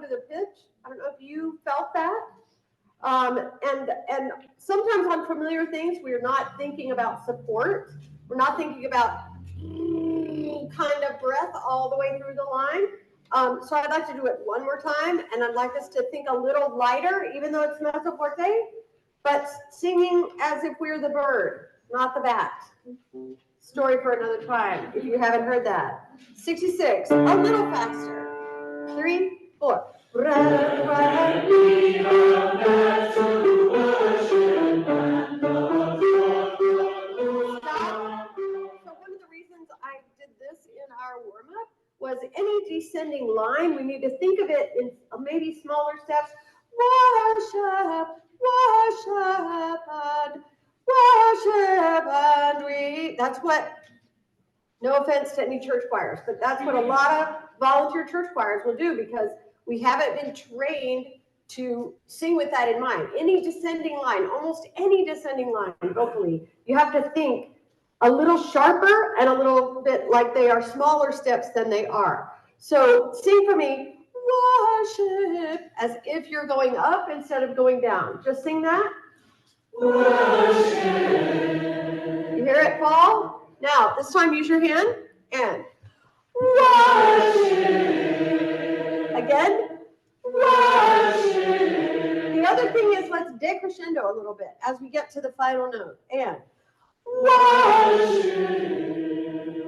to the pitch. I don't know if you felt that. And sometimes on familiar things, we're not thinking about support. We're not thinking about kind of breath all the way through the line. So I'd like to do it one more time, and I'd like us to think a little lighter, even though it's mezzo forte, but singing as if we're the bird, not the bat. Story for another time, if you haven't heard that. 66, a little faster. 3, 4. I did this in our warm-up was any descending line, we need to think of it in maybe smaller steps. Worship, we. That's what, no offense to any church choirs, but that's what a lot of volunteer church choirs will do because we haven't been trained to sing with that in mind. Any descending line, almost any descending line vocally, you have to think a little sharper and a little bit like they are smaller steps than they are. So sing for me, worship, as if you're going up instead of going down. Just sing that. Worship. You hear it, Paul? Now, this time use your hand and worship. Again, worship. The other thing is let's decrescendo a little bit as we get to the final note. And worship.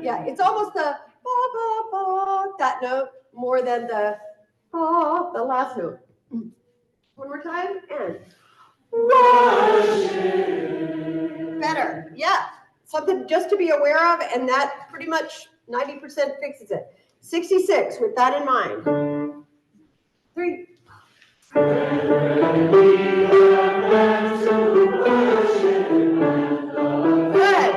Yeah, it's almost the ba, ba, ba, that note more than the ba, the last note. One more time, and worship. Better, yeah. Something just to be aware of, and that pretty much 90% fixes it. 66, with that in mind. 3. Good.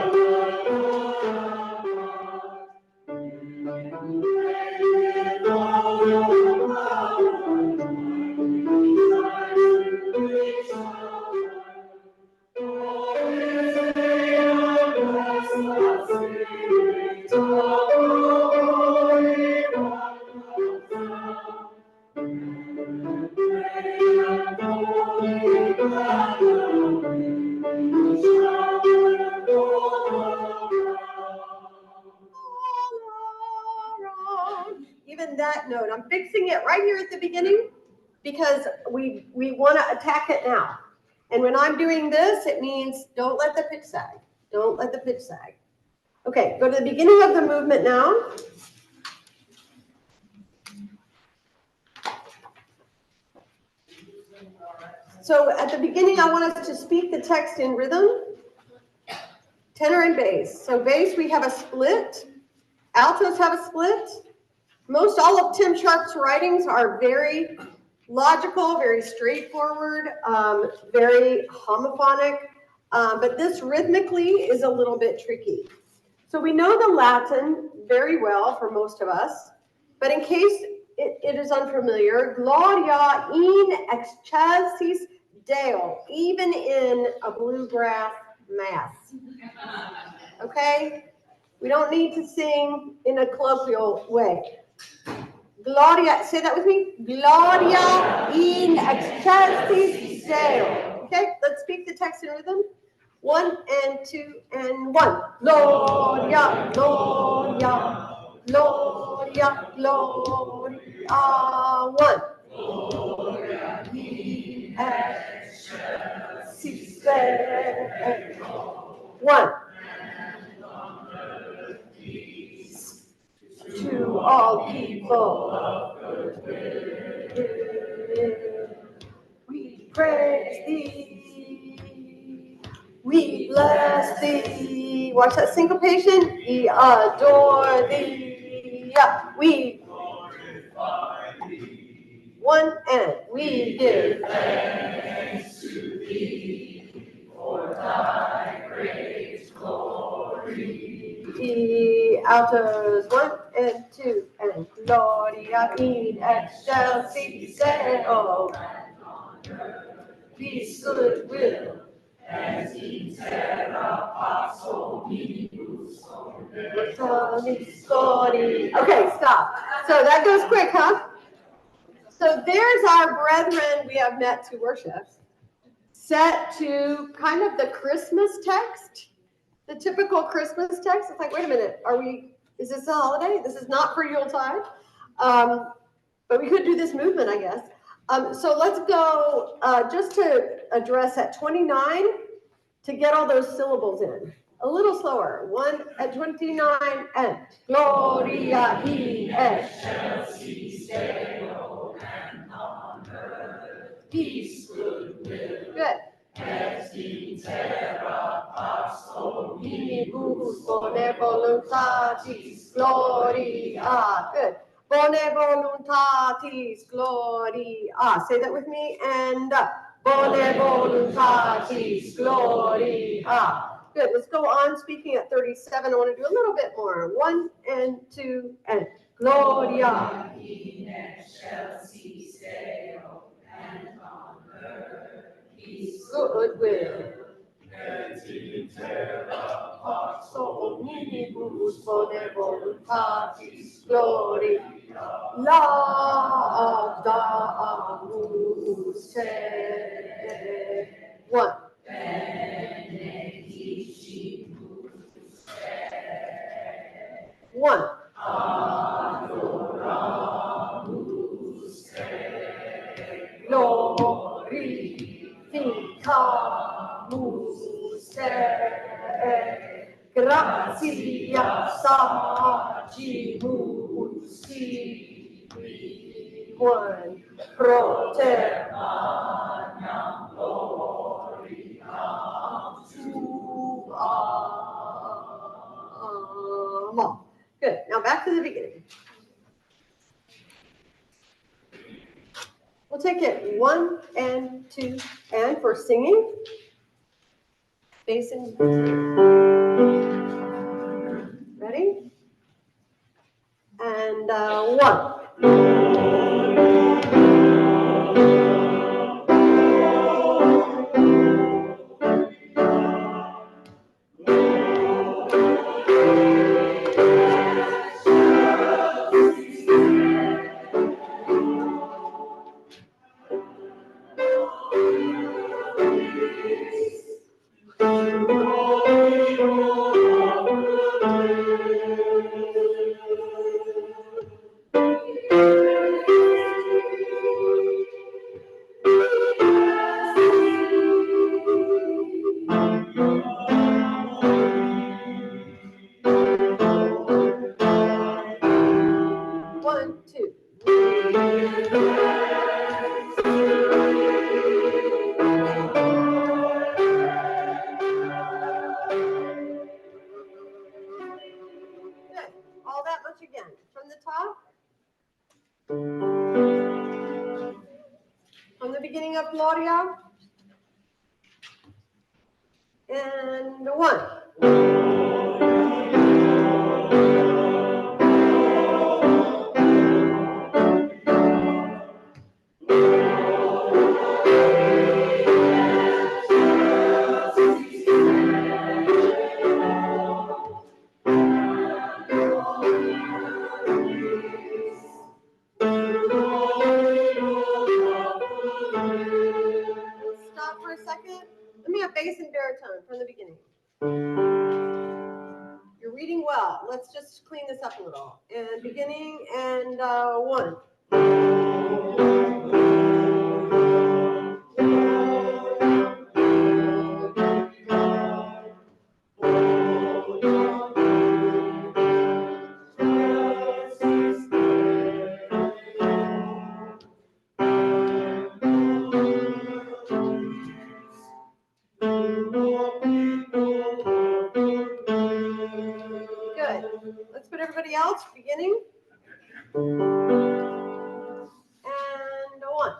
Even that note, I'm fixing it right here at the beginning because we want to attack it now. And when I'm doing this, it means don't let the pitch sag. Don't let the pitch sag. Okay, go to the beginning of the movement now. So at the beginning, I want us to speak the text in rhythm, tenor and bass. So bass, we have a split. Altos have a split. Most all of Tim Sharp's writings are very logical, very straightforward, very homophonic, but this rhythmically is a little bit tricky. So we know the Latin very well for most of us, but in case it is unfamiliar, Gloria in excelsis Deo, even in a bluegrass mass. Okay? We don't need to sing in a colloquial way. Gloria, say that with me. Gloria in excelsis Deo. Okay, let's speak the text in rhythm. 1 and 2 and 1. Gloria, Gloria, Gloria, Gloria. 1. Gloria in excelsis Deo. 1. To all people of goodwill, we praise thee, we bless thee. Watch that syncopation. We adore thee. Yeah, we glorify thee. 1 and we give thanks to thee for thy great glory. The altos 1 and 2 and Gloria in excelsis Deo. Peace good will as in terra pax omnibus. Okay, stop. So that goes quick, huh? So there's our brethren we have met to worship, set to kind of the Christmas text, the typical Christmas text. It's like, wait a minute, is this a holiday? This is not for Yuletide. But we could do this movement, I guess. So let's go just to address at 29 to get all those syllables in. A little slower. 1 at 29 and Gloria in excelsis Deo and on earth peace goodwill. Good. Et in terra pax omnibus bone voluntatis gloria. Good. Bone voluntatis gloria. Say that with me and bone voluntatis gloria. Good. Let's go on speaking at 37. I want to do a little bit more. 1 and 2 and gloria in excelsis Deo and on earth peace goodwill. Et in terra pax omnibus bone voluntatis gloria. Laudamus te. 1. Benedicibus te. 1. Adoramus te. Glorificamus te. Gratias agimus tibi. 1. Proter magnam gloriam tuam. Good. Now back to the beginning. We'll take it 1 and 2 and for singing. Bass and ready? And 1. All that much again. From the top. From the beginning of Gloria. And 1. Stop for a second. Let me have bass and baritone from the beginning. You're reading well. Let's just clean this up a little. And beginning and 1. Good. Let's put everybody else beginning. And 1.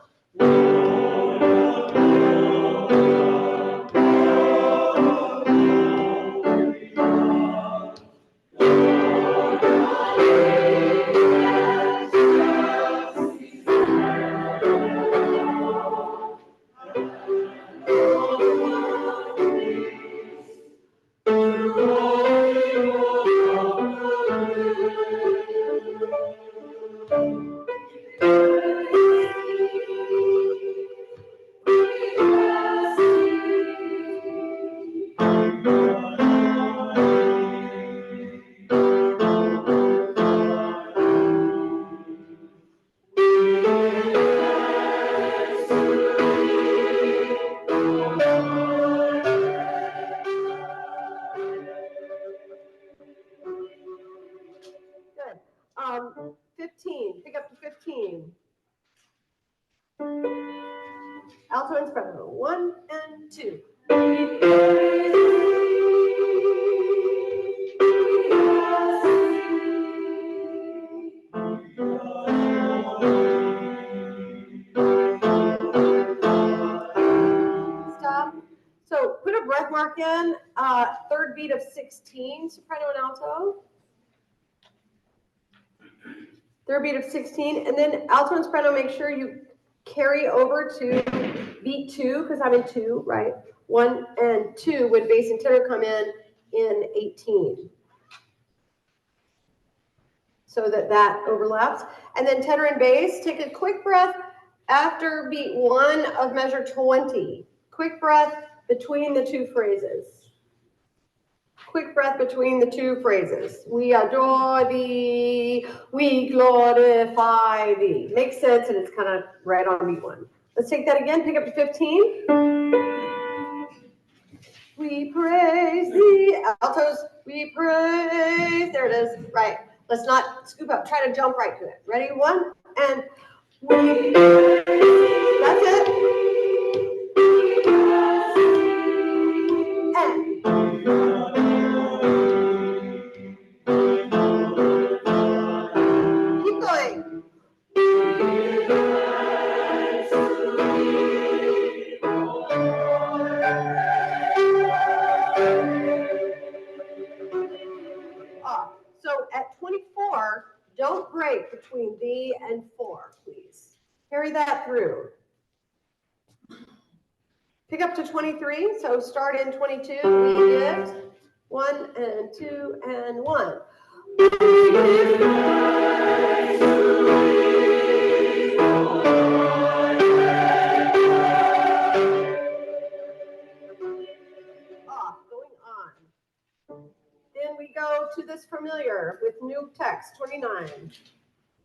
15. Pick up to 15. Alto and soprano. 1 and 2. Stop. So put a breath mark in, third beat of 16, soprano and alto. Third beat of 16, and then alto and soprano, make sure you carry over to beat 2, because I'm in 2, right? 1 and 2, when bass and tenor come in 18. So that overlaps. And then tenor and bass, take a quick breath after beat 1 of measure 20. Quick breath between the 2 phrases. Quick breath between the 2 phrases. We adore thee, we glorify thee. Makes sense, and it's kind of right on beat 1. Let's take that again, pick up to 15. We praise thee. Altos, we praise. There it is. Right. Let's not scoop up. Try to jump right to it. Ready? 1 and we. That's it. And. Keep going. So at 24, don't break between thee and 4, please. Carry that through. Pick up to 23, so start in 22, we give 1 and 2 and 1. Going on. Then we go to this familiar with new text, 29.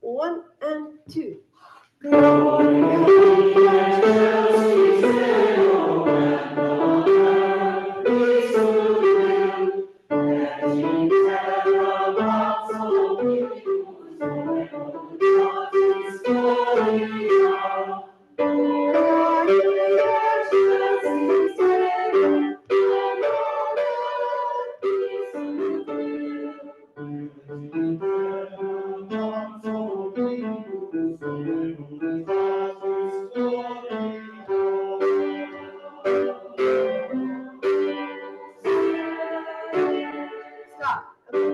1 and 2. Stop. Okay.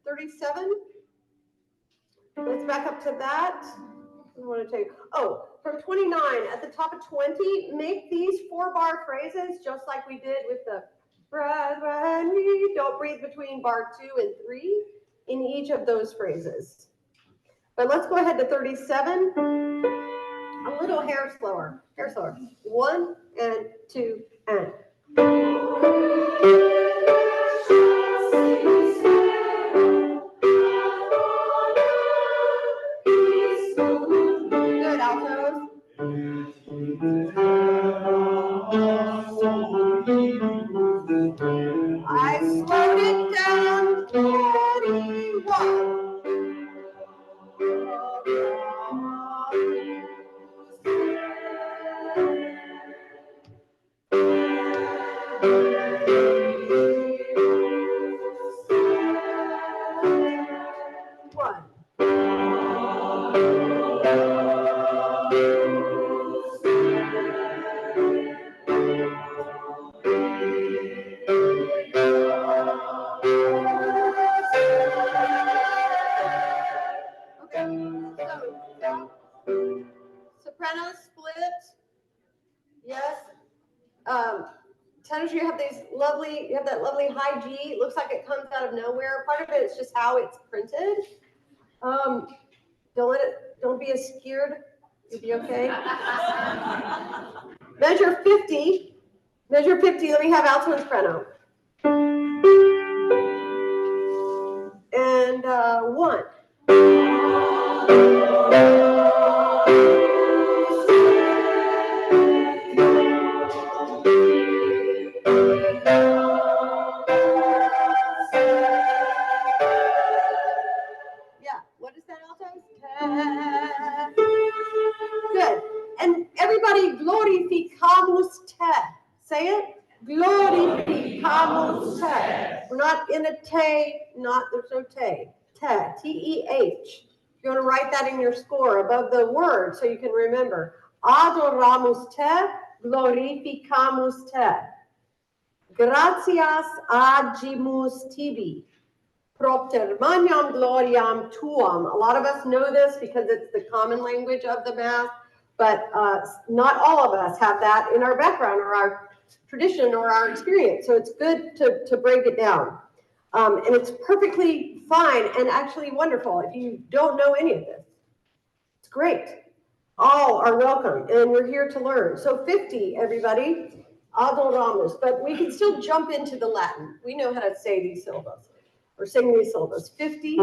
37. Let's back up to that. I want to tell you. Oh, from 29, at the top of 20, make these 4-bar phrases just like we did with the brethren. Don't breathe between bar 2 and 3 in each of those phrases. But let's go ahead to 37. A little hair slower. 1 and 2 and. Good, altos. I slowed it down. 21. Soprano split. Yes. Tenors, you have that lovely high G. It looks like it comes out of nowhere. Part of it is just how it's printed. Don't be as scared. You'll be okay. Measure 50. Measure 50. Let me have alto and soprano. And 1. Glorificamos te. We're not in a te, there's no te. Te, T-E-H. If you want to write that in your score above the word so you can remember. Adoramos te, glorificamos te. Gratias agimus tibi. Propter magnam gloriam tuam. A lot of us know this because it's the common language of the Mass, but not all of us have that in our background or our tradition or our experience. So it's good to break it down. And it's perfectly fine and actually wonderful if you don't know any of this. It's great. All are welcome, and we're here to learn. So 50, everybody, adoramus, but we can still jump into the Latin. We know how to say these syllables, or sing these syllables. 50,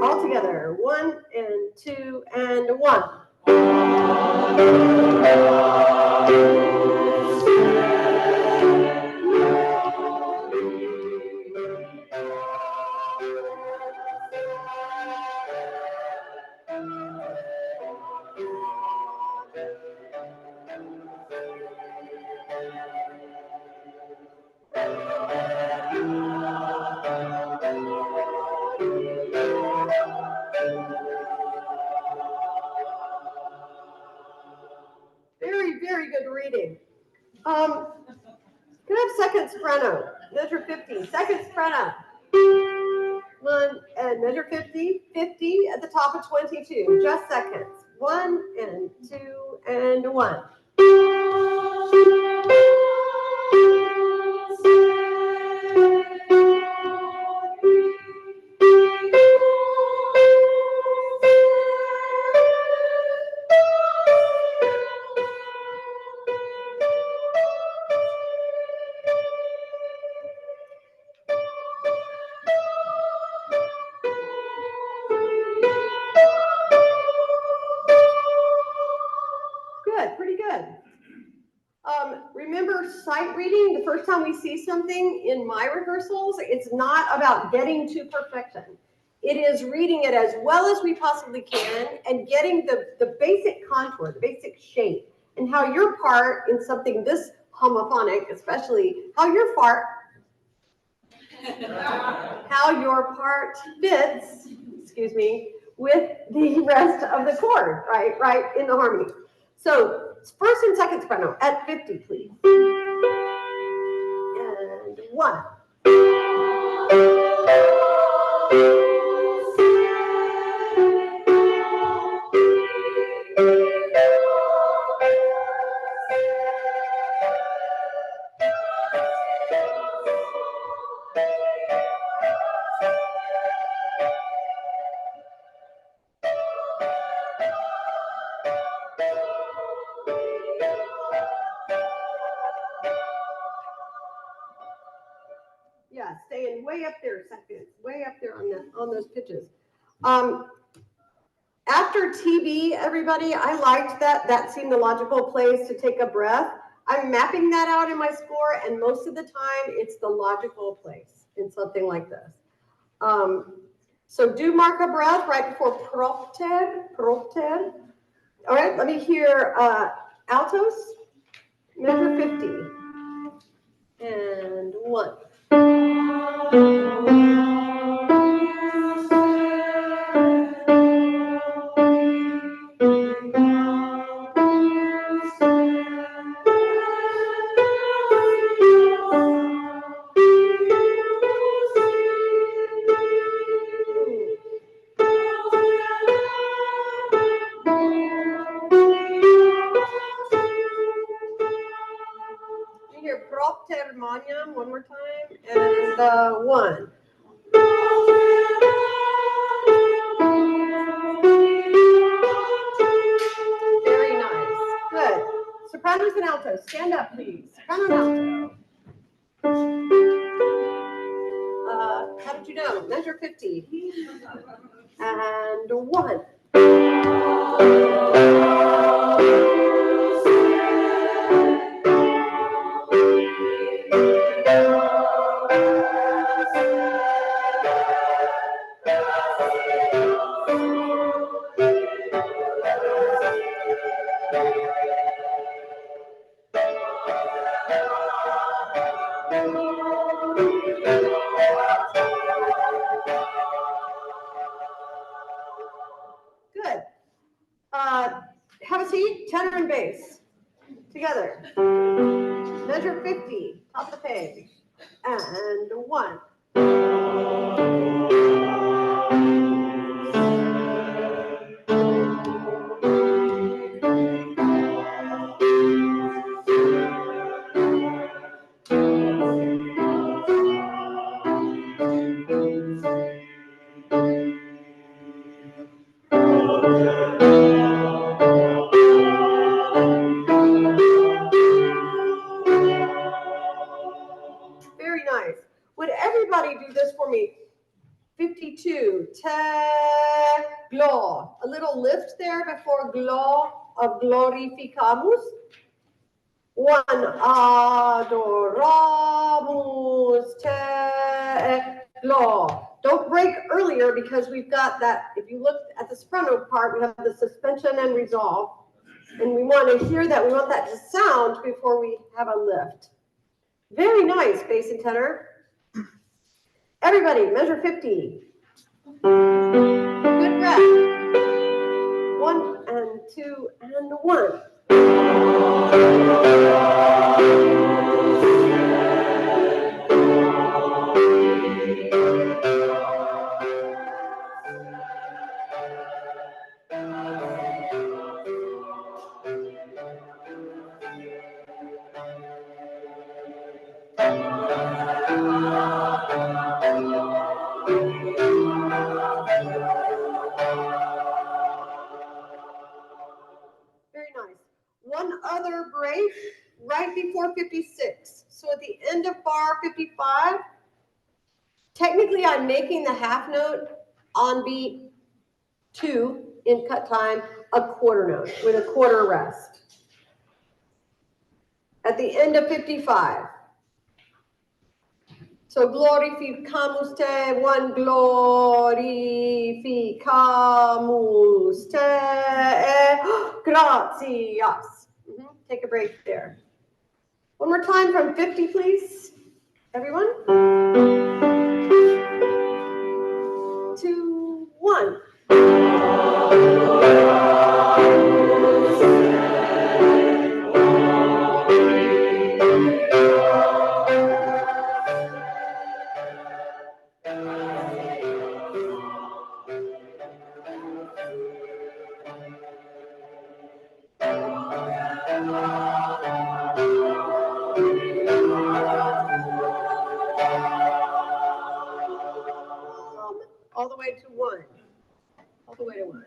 all together, 1 and 2 and 1. Very, very good reading. Can I have second soprano? Measure 50. Second soprano. 1 and measure 50. 50 at the top of 22. Just seconds. 1 and 2 and 1. Good, pretty good. Remember sight reading, the first time we see something in my rehearsals, it's not about getting to perfection. It is reading it as well as we possibly can and getting the basic contour, the basic shape, and how your part in something this homophonic, especially, how your part fits, with the rest of the chord, right in the harmony. So first and second soprano at 50, please. And 1. Yeah, staying way up there, seconds, way up there on those pitches. After TB, everybody, I liked that seemed the logical place to take a breath. I'm mapping that out in my score, and most of the time, it's the logical place in something like this. So do mark a breath right before propter. All right, let me hear altos, measure 50. And 1. Propter magnam, one more time, and 1. Very nice. Good. Sopranos and altos, stand up, please. Soprano and alto. How did you know? Measure 50. And 1. Good. Have a seat, tenor and bass. Together. Measure 50, top of the page. And 1. Very nice. Would everybody do this for me? 52, te, glo. A little lift there before glo of glorificamus. 1, adoramus te, glo. Don't break earlier because we've got that, if you look at the soprano part, we have the suspension and resolve. And we want to hear that, we want that to sound before we have a lift. Very nice, bass and tenor. Everybody, measure 50. Good breath. 1 and 2 and 1. Very nice. One other break right before 56. So at the end of bar 55, technically I'm making the half note on beat 2 in cut time a quarter note with a quarter rest. At the end of 55. So glorificamus te, 1 glorificamus te, gratias. Take a break there. One more time from 50, please. Everyone. 2, 1. All the way to 1. All the way to 1.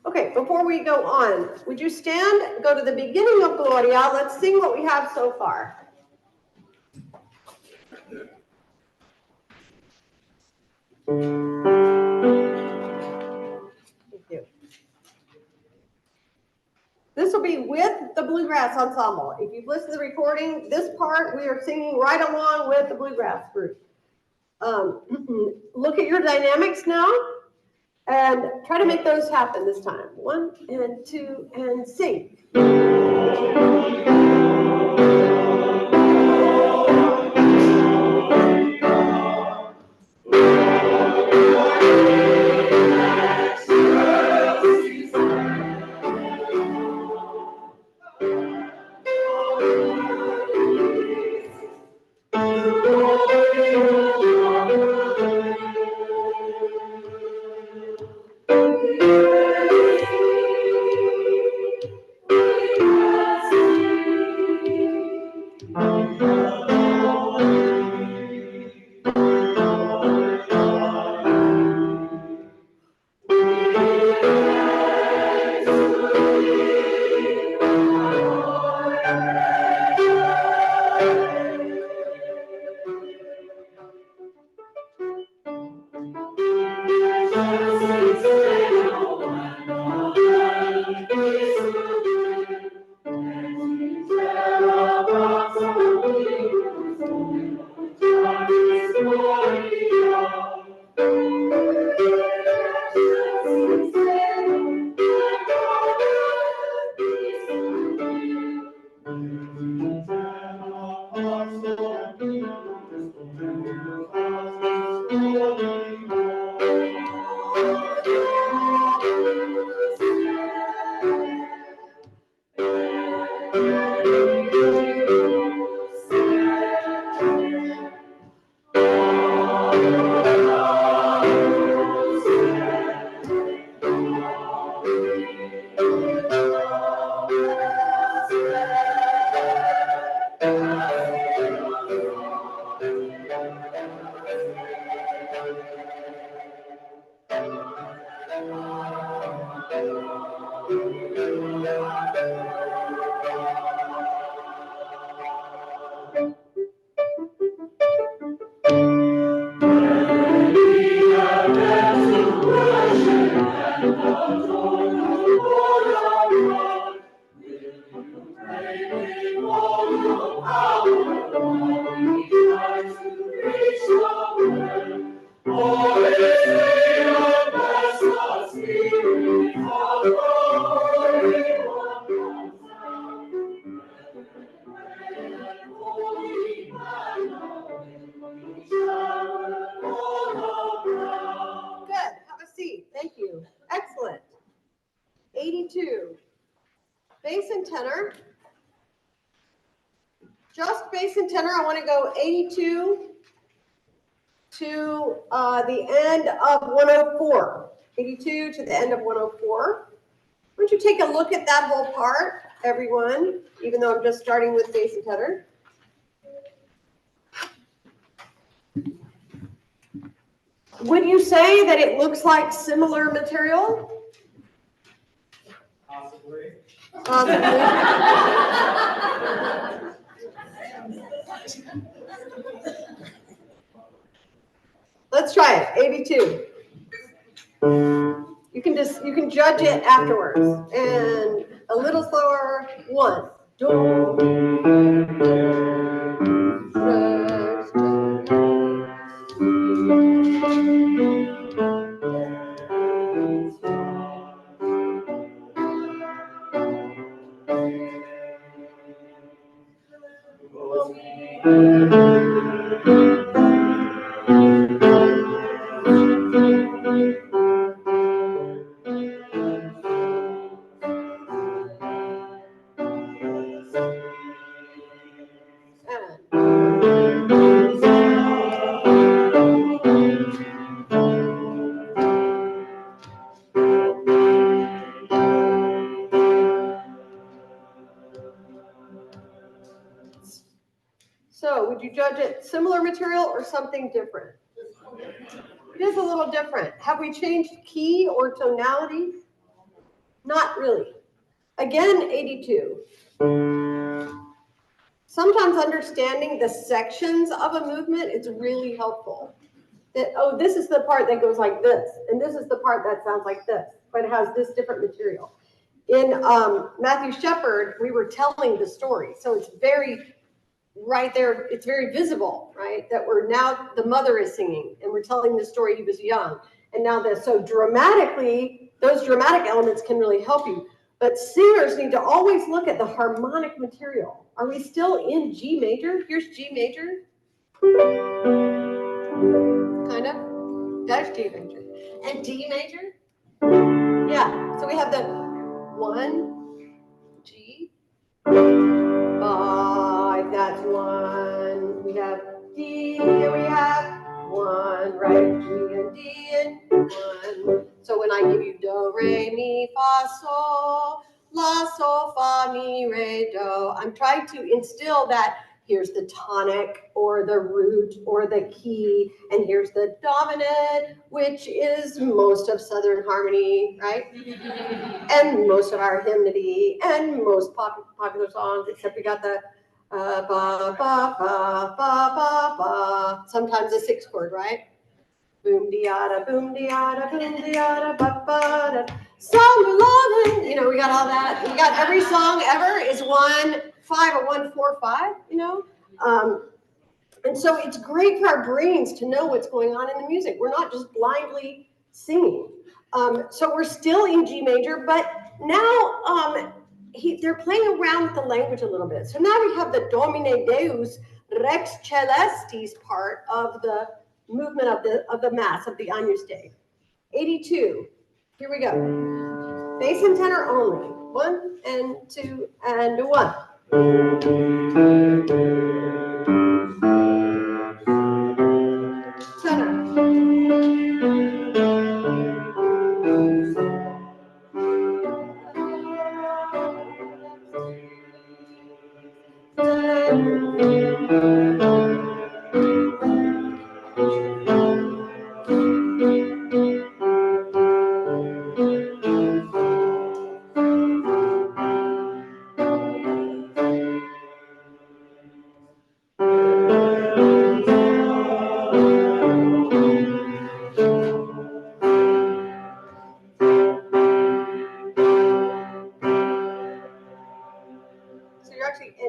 Okay, before we go on, would you stand, go to the beginning of Gloria. Let's sing what we have so far. Thank you. This will be with the Bluegrass Ensemble. If you've listened to the recording, this part we are singing right along with the Bluegrass group. Look at your dynamics now and try to make those happen this time. 1 and 2 and sing. Have a seat. Thank you. Excellent. 82. Bass and tenor. Just bass and tenor. I want to go 82 to the end of 104. 82 to the end of 104. Why don't you take a look at that whole part, everyone, even though I'm just starting with bass and tenor. Would you say that it looks like similar material? Possibly. Let's try it. 82. You can judge it afterwards. And a little slower. 1. So, would you judge it similar material or something different? It is a little different. Have we changed key or tonality? Not really. Again, 82. Sometimes understanding the sections of a movement is really helpful. That, oh, this is the part that goes like this, and this is the part that sounds like this, but it has this different material. In Matthew Shepard, we were telling the story, so it's very right there, it's very visible, right? That we're now, the mother is singing, and we're telling the story he was young. And now this, so dramatically, those dramatic elements can really help you. But singers need to always look at the harmonic material. Are we still in G major? Here's G major. Kind of. That's G major. And D major? Yeah. So we have the 1, G, 5, that's 1. We have D, and we have 1, right? G and D and 1. So when I give you do, re, mi, fa, sol, la, sol, fa, mi, re, do, I'm trying to instill that here's the tonic or the root or the key, and here's the dominant, which is most of Southern harmony, right? And most of our hymnody and most popular songs, except we got the ba, ba, ba, ba, ba, ba. Sometimes a 6th chord, right? Boom diada, boom diada, boom diada, ba ba da. Summer loving, you know, we got all that. We got every song ever is 1-5 or 1-4-5, you know. And so it's great for our brains to know what's going on in the music. We're not just blindly singing. So we're still in G major, but now they're playing around with the language a little bit. So now we have the Domine Deus Rex Celestis part of the movement of the Mass, of the Agnus Dei. 82. Here we go. Bass and tenor only. 1 and 2 and 1. Tenor.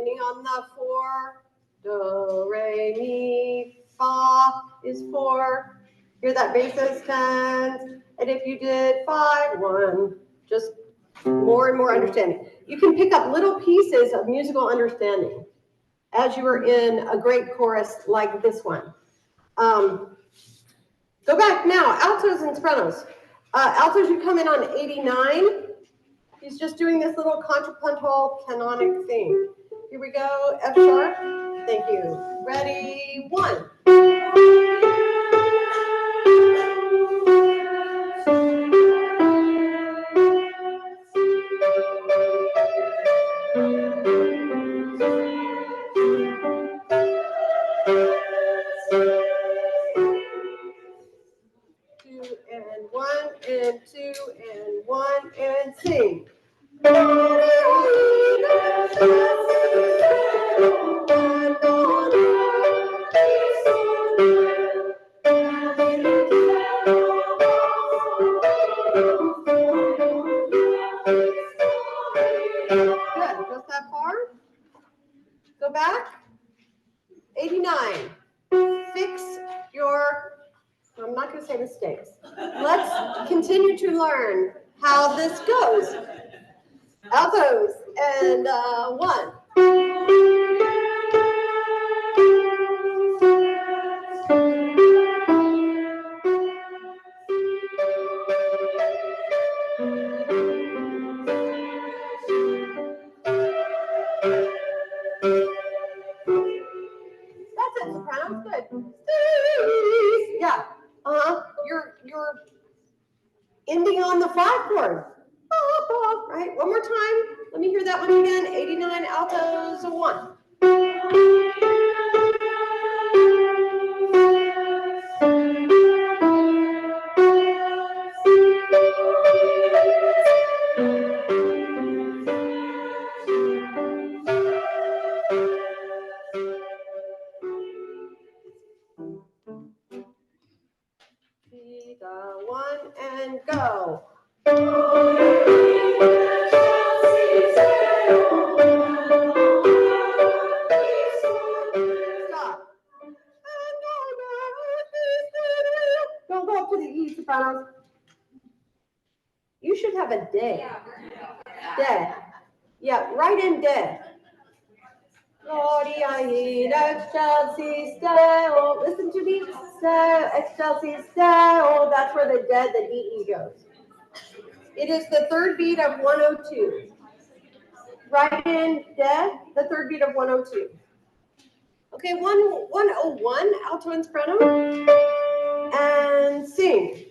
ending on the 4. Do, re, mi, fa is 4. Hear that basis tense. And if you did 5, 1, just more and more understanding. You can pick up little pieces of musical understanding as you are in a great chorus like this one. Go back now, altos and sopranos. Altos, you come in on 89. He's just doing this little contrapuntal canonic thing. Here we go, F sharp. Thank you. Ready, 1. And 1 and 2 and 1 and sing. Good, just that far. Go back. 89. Fix your, I'm not going to say mistakes. Let's continue to learn how this goes. Altos and 1. That's it, soprano. Good. Yeah. You're ending on the 5 chord. Right. One more time. Let me hear that one again. 89 altos, 1. See the 1 and go. Stop. Don't go up to the E, sopranos. You should have a day. Day. Yeah, right in day. Listen to me. Excelsis, that's where the dead, the DE goes. It is the 3rd beat of 102. Right in dead, the 3rd beat of 102. Okay, 101, alto and soprano. And sing.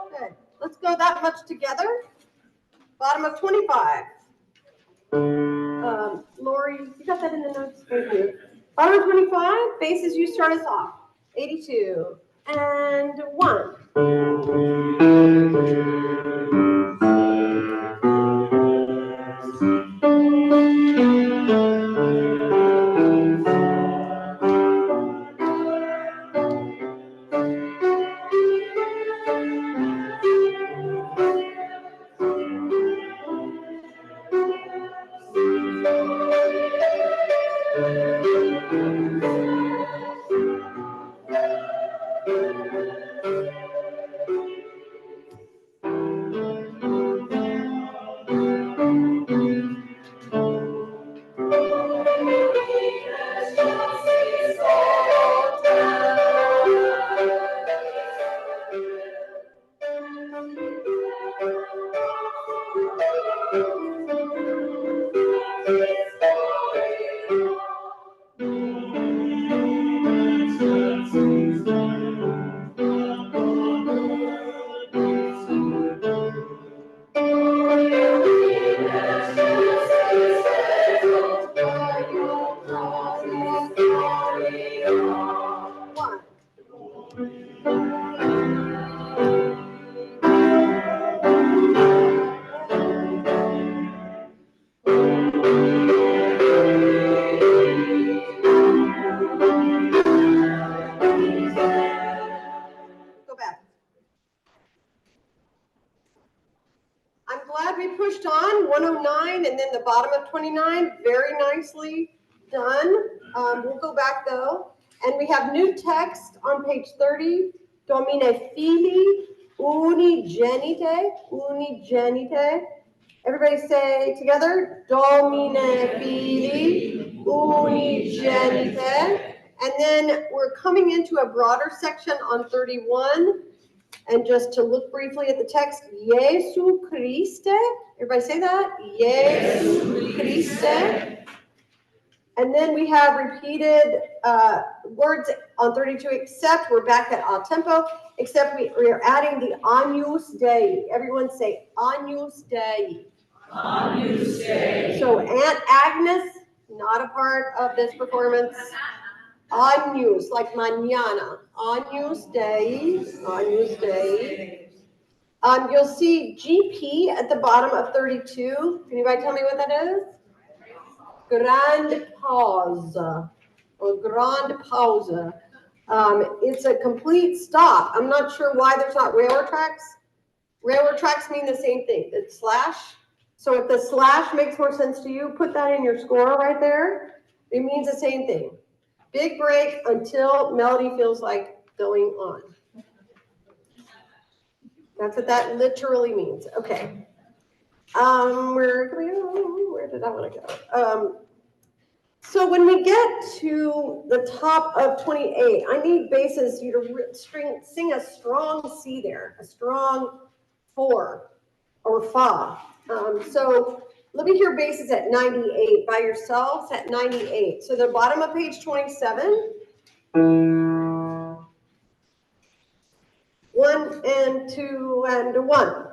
Good. Let's go that much together. Bottom of 25. Lori, you got that in the notes? Thank you. Bottom of 25, basses you start us off. 82. And 1. we pushed on 109 and then the bottom of 29, very nicely done. We'll go back though. And we have new text on page 30. Domine fili unigenite, unigenite. Everybody say together, Domine fili unigenite. And then we're coming into a broader section on 31. And just to look briefly at the text, Jesu Christe. Everybody say that? Jesu Christe. And then we have repeated words on 32, except we're back at a tempo, except we are adding the Agnus Dei. Everyone say Agnus Dei. Agnus Dei. So Aunt Agnes, not a part of this performance. Agnus, like mañana. Agnus Dei. Agnus Dei. You'll see GP at the bottom of 32. Can anybody tell me what that is? Grande pause, or grande pause. It's a complete stop. I'm not sure why there's not railroad tracks. Railroad tracks mean the same thing. It's slash. So if the slash makes more sense to you, put that in your score right there. It means the same thing. Big break until melody feels like going on. That's what that literally means. Okay. Where did I want to go? So when we get to the top of 28, I need basses you to sing a strong C there, a strong 4 or fa. So let me hear basses at 98 by yourselves at 98. So the bottom of page 27. 1 and 2 and 1.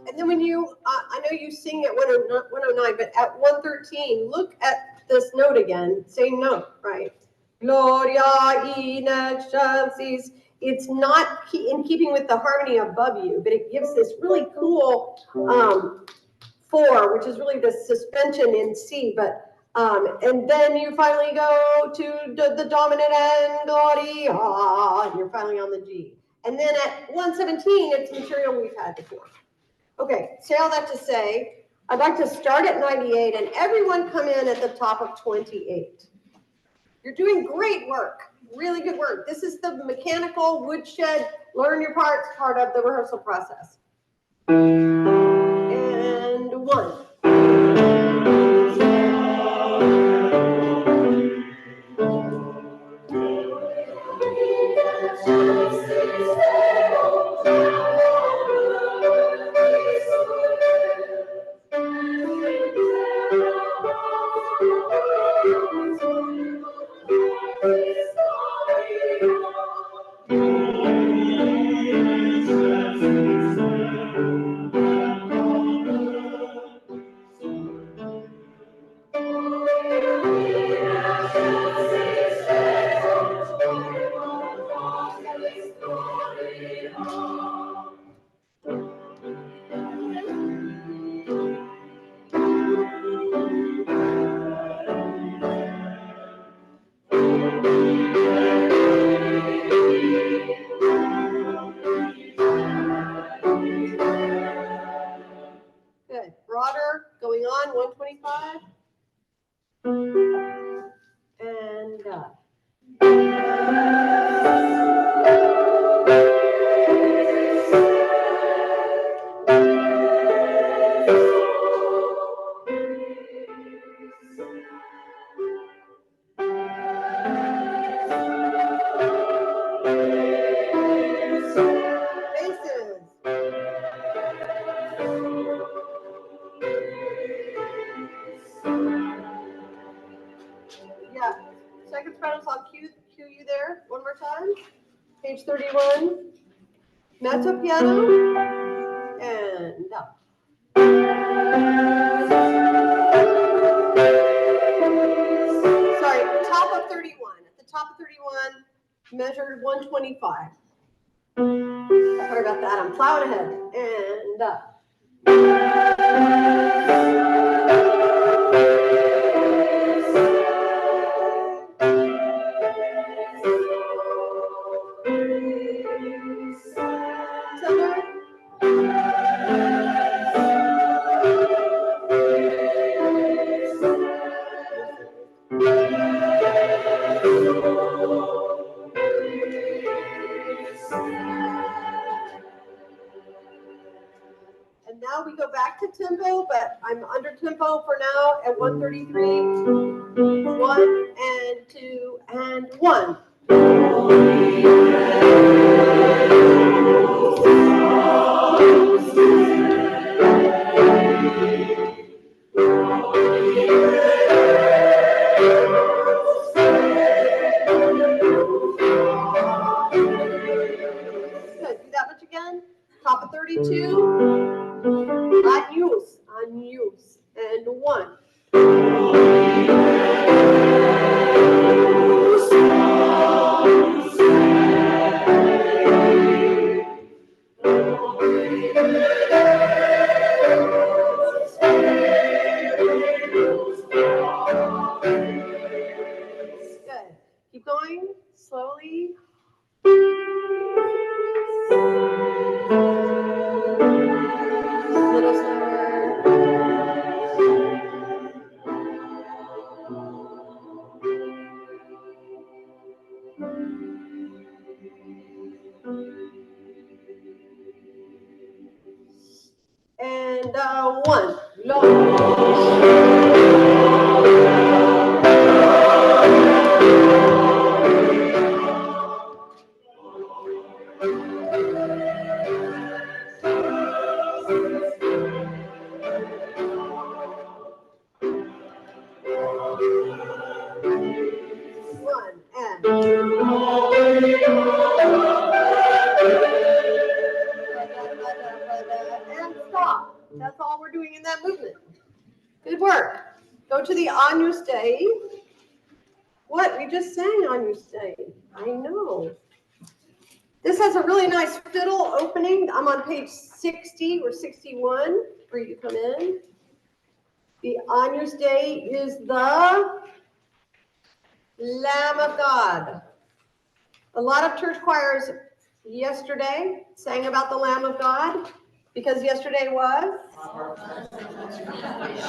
And then when you, I know you sing at 109, but at 113, look at this note again, same note, right? Gloria in excelsis. It's not in keeping with the harmony above you, but it gives this really cool 4, which is really the suspension in C, but and then you finally go to the dominant and Gloria, and you're finally on the G. And then at 117, it's material we've had before. Okay, say all that to say, I'd like to start at 98 and everyone come in at the top of 28. You're doing great work, really good work. This is the mechanical woodshed, learn your parts part of the rehearsal process. And 1. Good. Broader, going on, 125. And basses. Yeah, second sopranos, I'll cue you there one more time. Page 31, mezzo piano, and up. Sorry, top of 31. At the top of 31, measured 125. Sorry about that, I'm plowing ahead, and up. tempo, but I'm under tempo for now at 133. 1 and 2 and 1. Good. Do that much again. Top of 32. Unuse, and 1. Good. Keep going slowly. Little slower. And 1. Long. And stop. That's all we're doing in that movement. Good work. Go to the Agnus Dei. What? We just sang Agnus Dei. I know. This has a really nice fiddle opening. I'm on page 60 or 61 for you to come in. The Agnus Dei is the Lamb of God. A lot of church choirs yesterday sang about the Lamb of God because yesterday was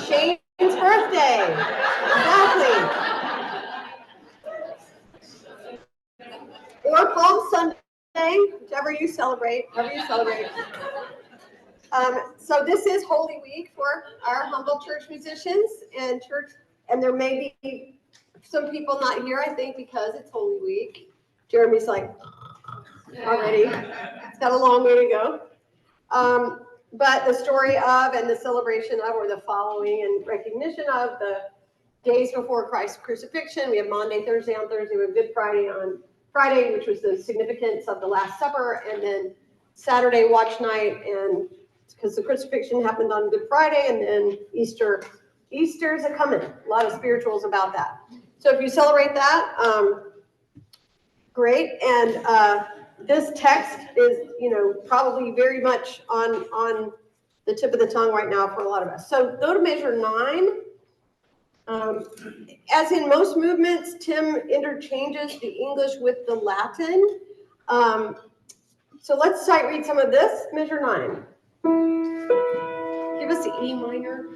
Shane's birthday. Exactly. Or Palm Sunday, whichever you celebrate, So this is Holy Week for our humble church musicians and there may be some people not here, I think, because it's Holy Week. Jeremy's like, already. It's got a long way to go. But the story of and the celebration of, or the following and recognition of the days before Christ's crucifixion. We have Maundy, Thursday on Thursday. We have Good Friday on Friday, which was the significance of the Last Supper, and then Saturday watch night, and because the crucifixion happened on Good Friday, and then Easter's a coming. A lot of spirituals about that. So if you celebrate that, great. And this text is, probably very much on the tip of the tongue right now for a lot of us. So go to measure 9. As in most movements, Tim interchanges the English with the Latin. So let's sight read some of this. Measure 9. Give us the E minor.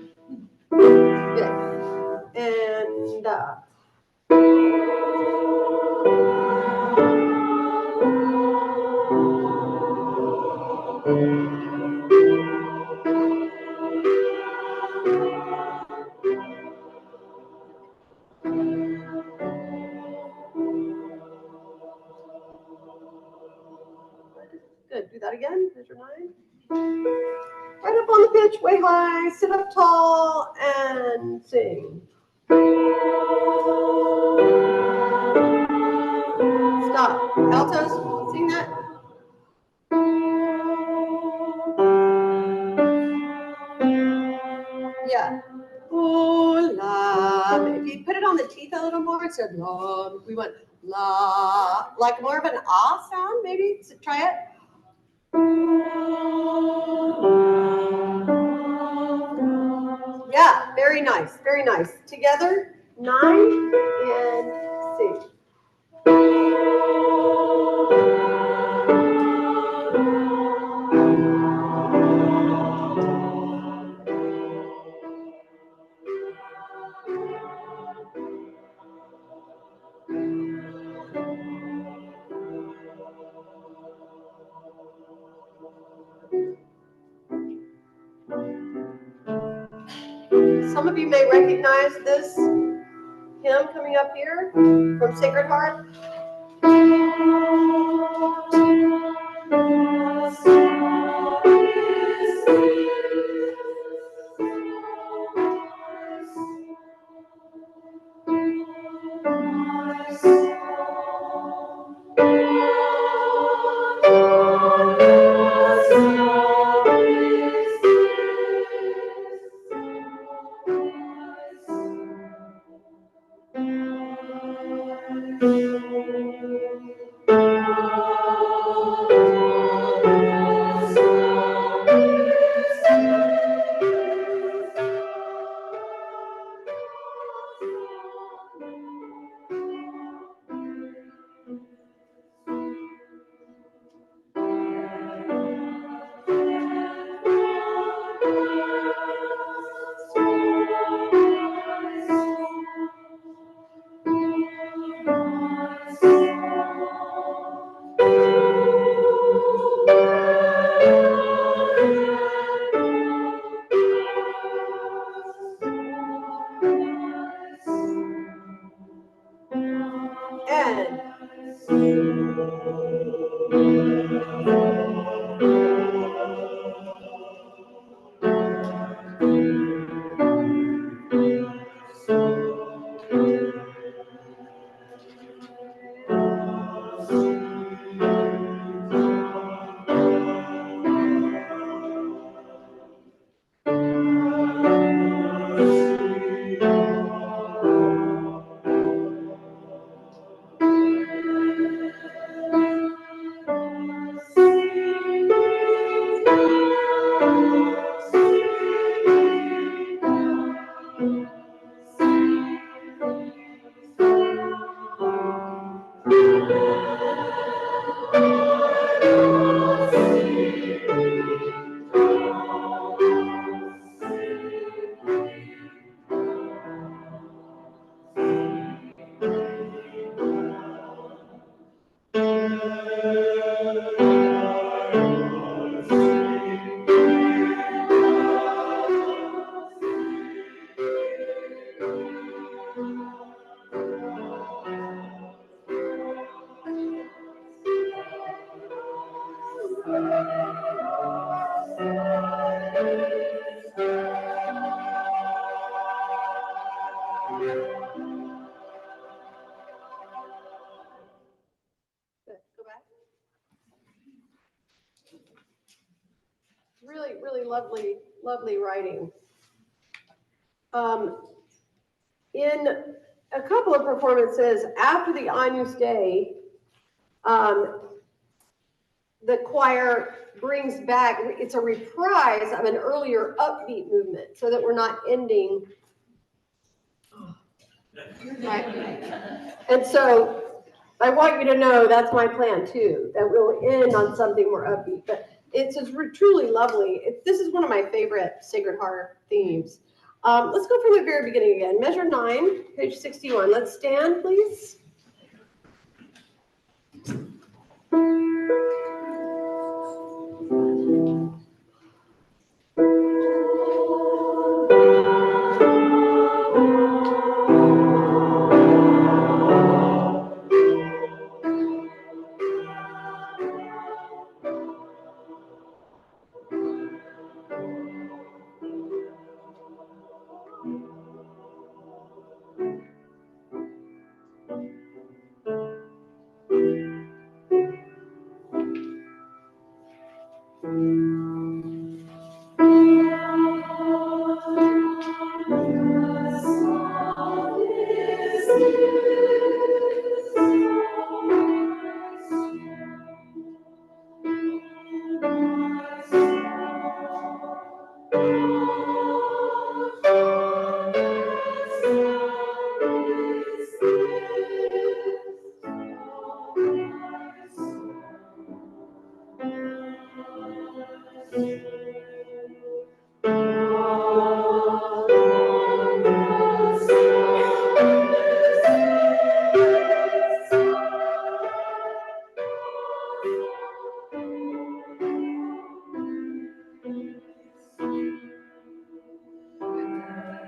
Good. And good. Do that again. Measure 9. Right up on the pitch, way high. Sit up tall and sing. Stop. Altos, sing that. Yeah. Ooh, la. If you put it on the teeth a little more, it said la. We went la, like more of an ah sound, maybe. So try it. Yeah, very nice, very nice. Together, 9 and 6. Some of you may recognize this hymn coming up here from Sacred Heart. Go back. Really, really lovely, lovely writing. In a couple of performances after the Agnus Dei, the choir brings back, it's a reprise of an earlier upbeat movement so that we're not ending. Right. And so I want you to know that's my plan too, that we'll end on something more upbeat. But it's just truly lovely. This is one of my favorite Sacred Heart themes. Let's go from the very beginning again. Measure 9, page 61. Let's stand, please.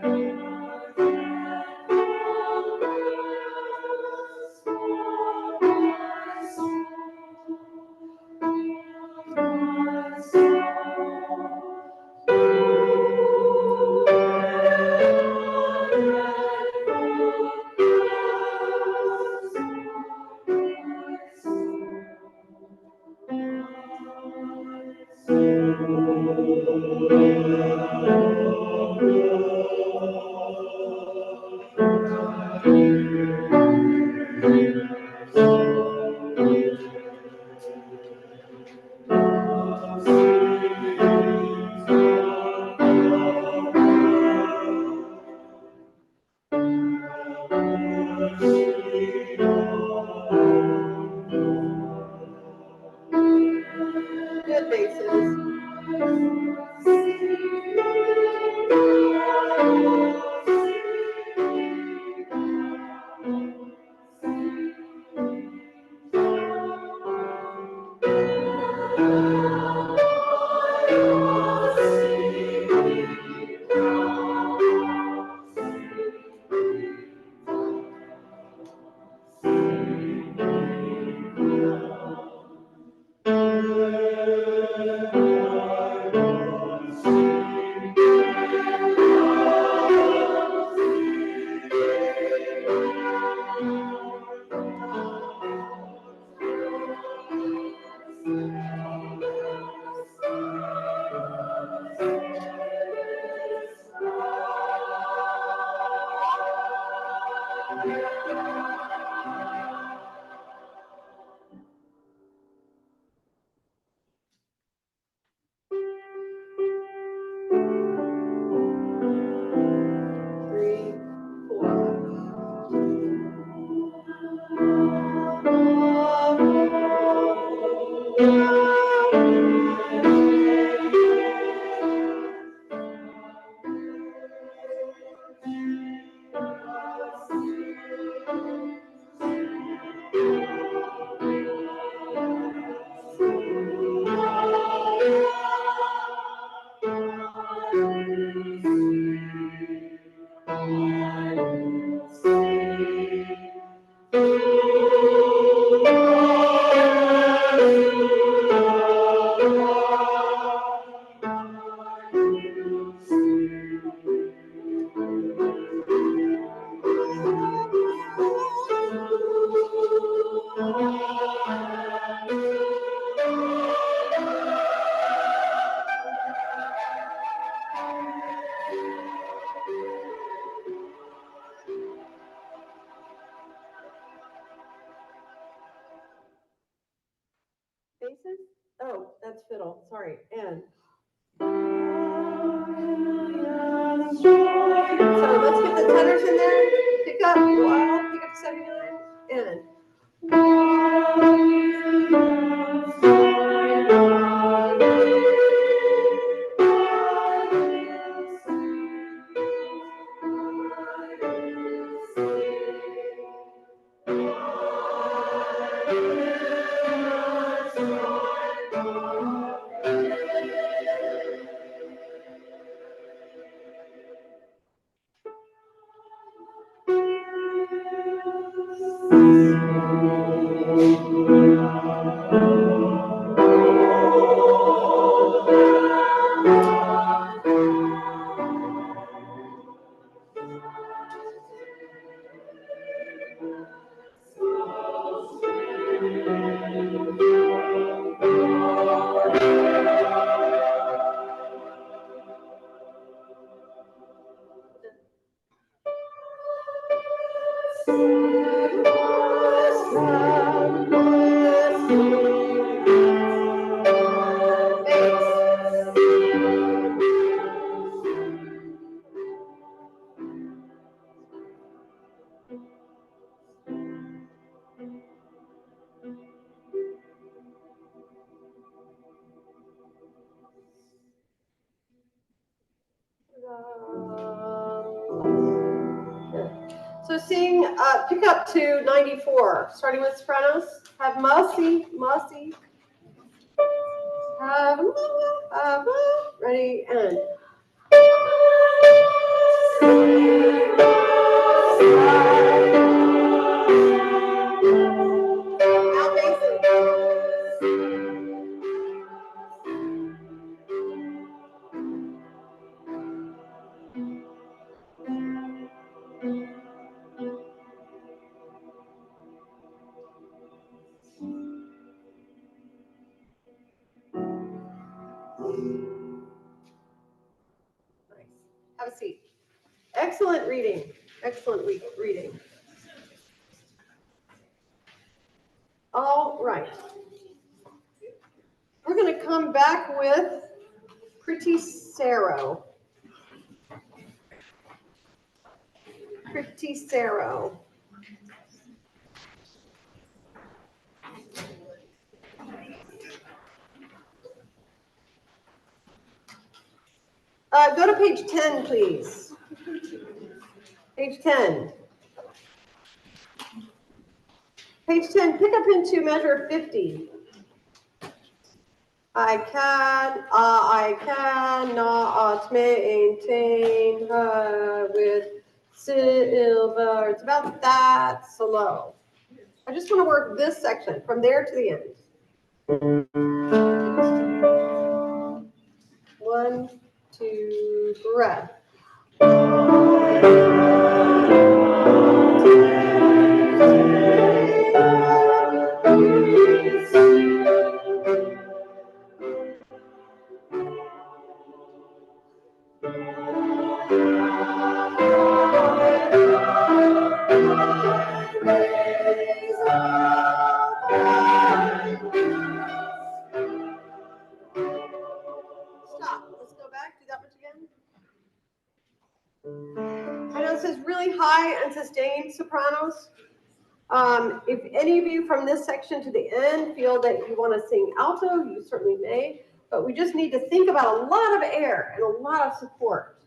Good bases. Bases? Oh, that's fiddle. Sorry. And. So let's get the tenors in there. Pick up wild, pick up 79, and. So sing, pick up to 94, starting with sopranos. Have mercy, mercy. Have, ready, and. Have a seat. Excellent reading. Excellent reading. All right. We're going to come back with Pretty Saro. Pretty Saro. Go to page 10, please. Page 10. Page 10, pick up into measure 50. I cannot maintain her with silver. It's about that slow. I just want to work this section from there to the end. 1, 2, breath. Stop. Let's go back. Do that much again. I know it says really high and sustained sopranos. If any of you from this section to the end feel that you want to sing alto, you certainly may. But we just need to think about a lot of air and a lot of support.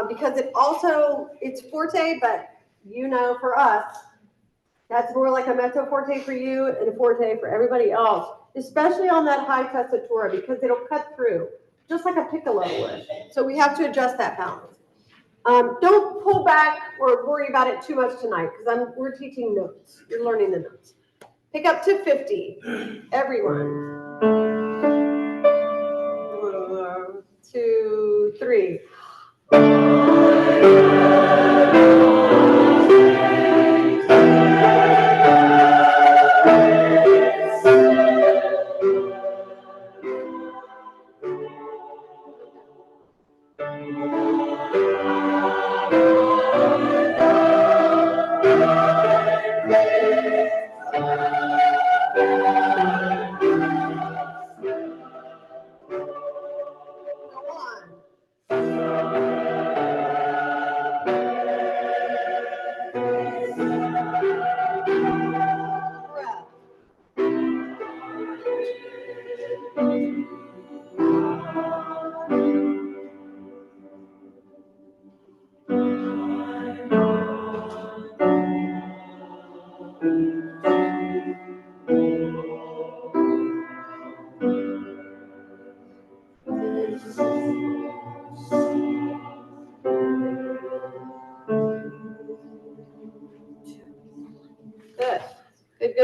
Because it's forte, but you know, for us, that's more like a mezzo forte for you and a forte for everybody else, especially on that high tessitura, because it'll cut through, just like a piccolo would. So we have to adjust that balance. Don't pull back or worry about it too much tonight, because we're teaching notes. You're learning the notes. Pick up to 50, everyone. 1, 2, 3.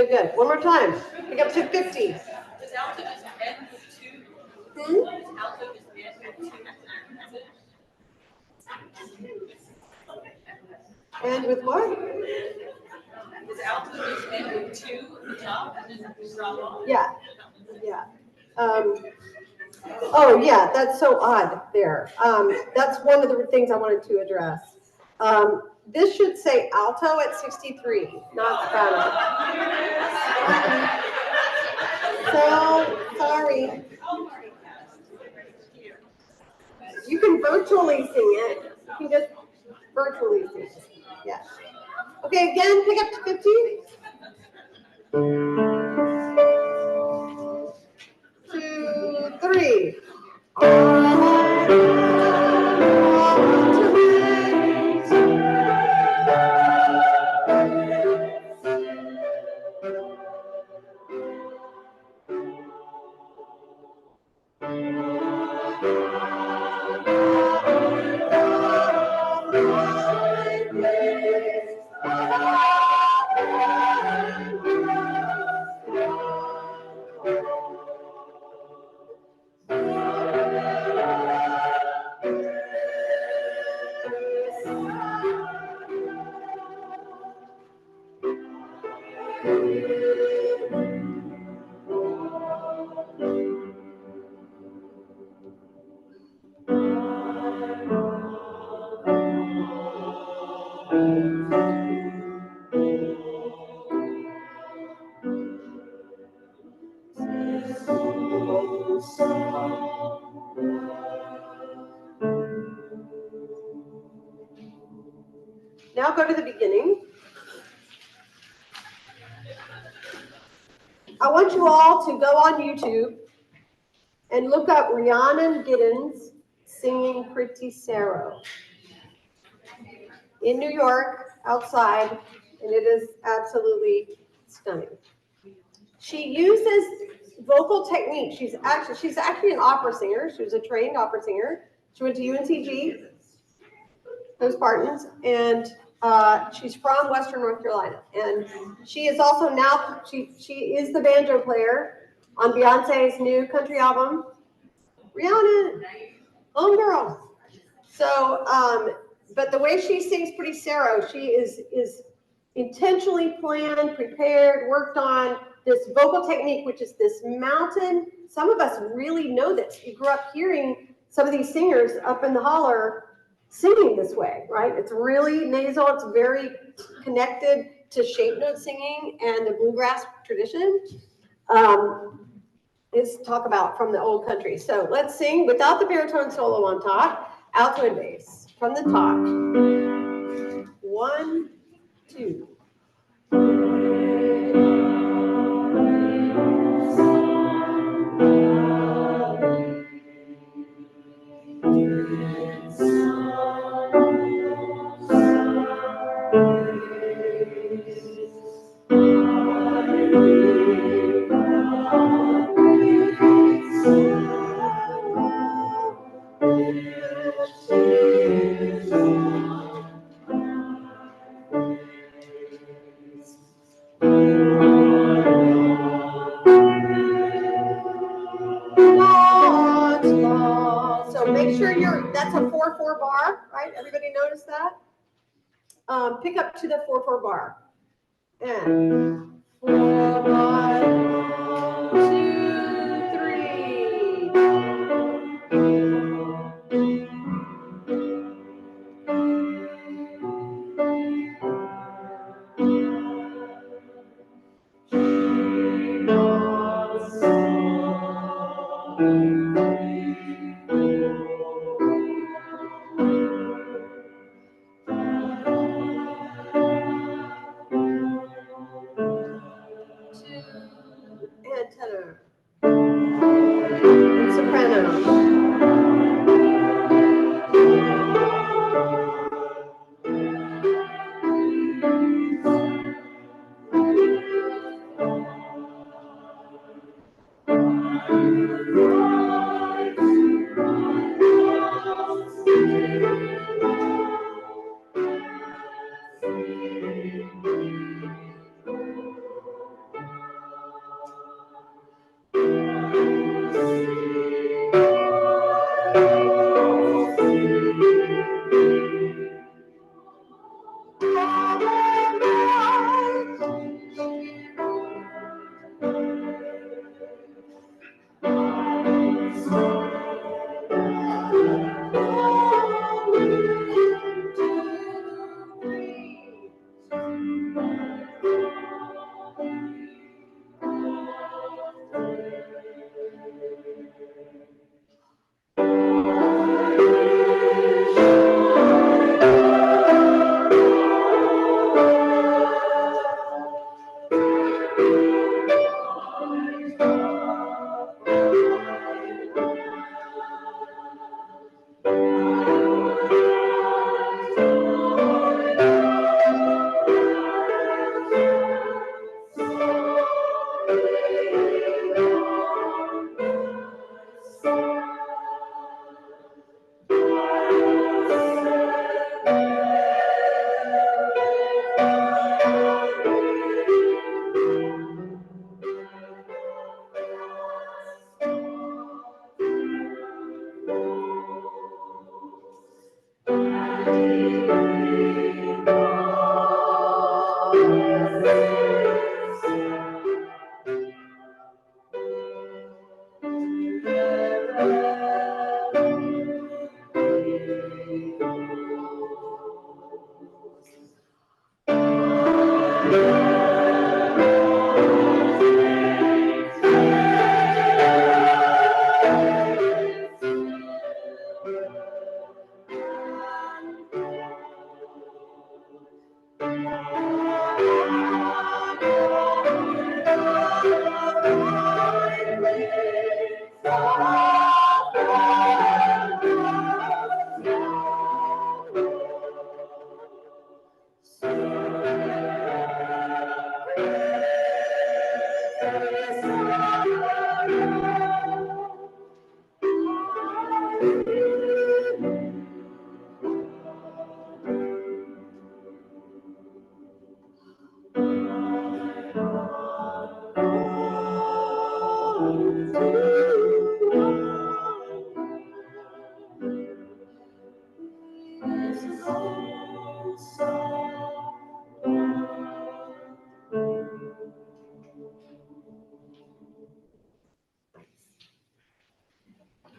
Good. One more time. Pick up to 50. Does alto just end with 2? Hmm? Does alto just end with 2? And with what? Does alto just end with 2 at the top and then stop off? Yeah. Oh, yeah, that's so odd there. That's one of the things I wanted to address. This should say alto at 63, not soprano. So sorry. You can virtually sing it. You can just virtually sing it. Yeah. Okay, again, pick up to 50. 2, 3. Now go to the beginning. I want you all to go on YouTube and look up Rhiannon Giddens singing Pretty Sarah in New York, outside, and it is absolutely stunning. She uses vocal technique. She's actually an opera singer. She was a trained opera singer. She went to UNCG, those Spartans, and she's from Western North Carolina. And she is also now, she is the banjo player on Beyonce's new country album. Rihanna, homegirl. So, but the way she sings Pretty Sarah, she is intentionally planned, prepared, worked on this vocal technique, which is this mountain. Some of us really know this. You grew up hearing some of these singers up in the holler singing this way, right? It's really nasal. It's very connected to shape note singing and the bluegrass tradition. Let's talk about from the old country. So let's sing without the baritone solo on top, alto and bass from the top. 1, 2. So make sure that's a 4/4 bar, right? Everybody notice that? Pick up to the 4/4 bar. And 4, 1, 2, 3.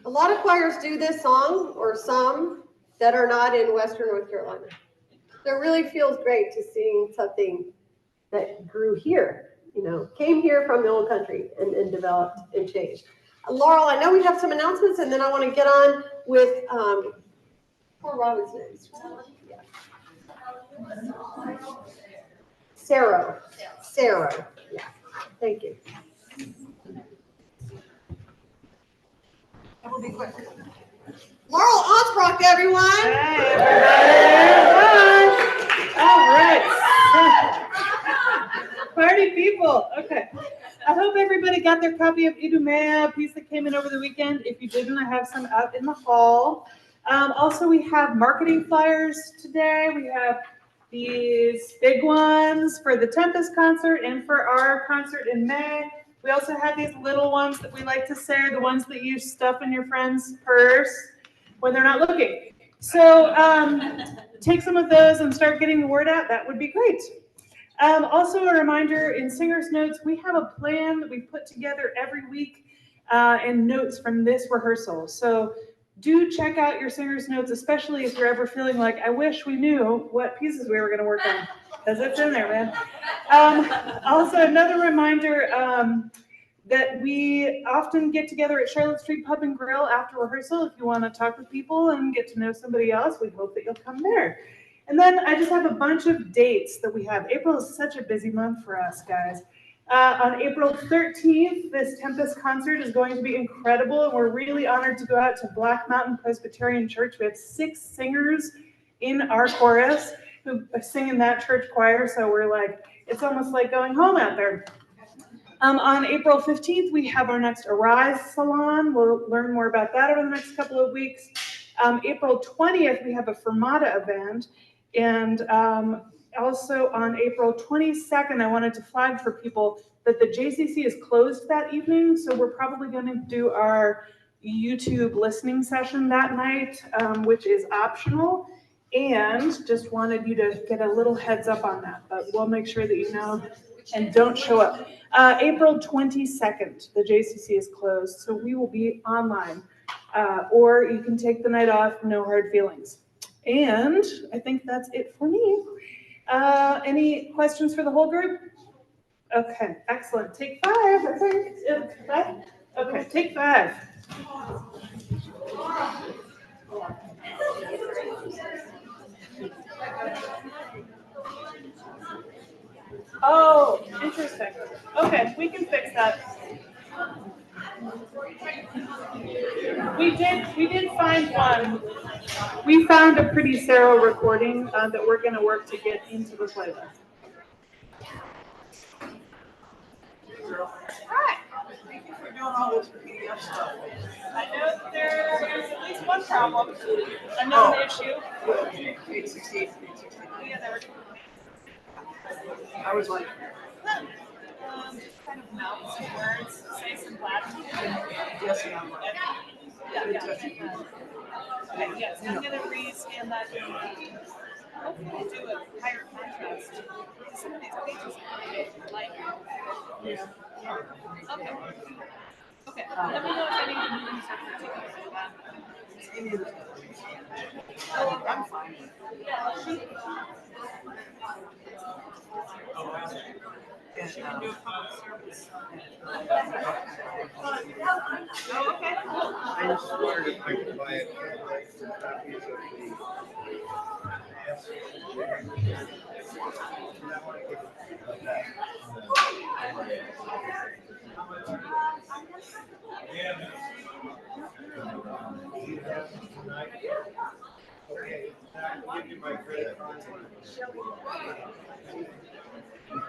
A lot of choirs do this song, or some that are not in Western North Carolina. So it really feels great to sing something that grew here, came here from the old country and developed and changed. Laurel, I know we have some announcements, and then I want to get on with poor Robin's name. Sarah. Yeah. Thank you. That will be quick. Laurel Osbrock, everyone. Hey, everybody. All right. Party people. Okay. I hope everybody got their copy of Idumea, a piece that came in over the weekend. If you didn't, I have some out in the hall. Also, we have marketing flyers today. We have these big ones for the Tempest concert and for our concert in May. We also have these little ones that we like to say are the ones that you stuff in your friend's purse when they're not looking. So take some of those and start getting the word out. That would be great. Also a reminder, in Singer's Notes, we have a plan that we put together every week and notes from this rehearsal. So do check out your Singer's Notes, especially if you're ever feeling like, I wish we knew what pieces we were going to work on, because it's in there, man. Also, another reminder that we often get together at Charlotte Street Pub and Grill after rehearsal. If you want to talk with people and get to know somebody else, we hope that you'll come there. And then I just have a bunch of dates that we have. April is such a busy month for us, guys. On April 13th, this Tempest concert is going to be incredible, and we're really honored to go out to Black Mountain Presbyterian Church. We have 6 singers in our chorus who sing in that church choir, so we're like, it's almost like going home out there. On April 15th, we have our next Arise Salon. We'll learn more about that over the next couple of weeks. April 20th, we have a Fermata event. And also on April 22nd, I wanted to flag for people that the JCC is closed that evening. So we're probably going to do our YouTube listening session that night, which is optional. And just wanted you to get a little heads up on that, but we'll make sure that you know and don't show up. April 22nd, the JCC is closed, so we will be online. Or you can take the night off, no hard feelings. And I think that's it for me. Any questions for the whole group? Okay, excellent. Take 5, I think. 5? Okay, take 5. Oh, interesting. Okay, we can fix that. We did find one. We found a pretty Sarah recording that we're going to work to get into the playlist. Hi. Thank you for doing all this PDF stuff. I know there's at least one problem. A known issue. 868. Yeah, they were. I was like, kind of mouth some words, say some Latin. Yes, ma'am. Yeah. Okay, yes, I'm going to rescan that. do a higher contrast. Some of these pages are light. Yeah. Okay. Okay. Let me know if I need to move something to that. Oh, I'm fine. She can do a public service. Oh, okay. I just wondered if I could buy some copies of the ACS Rehearsal. Do you have some tonight? Okay, I can give you my credit card. All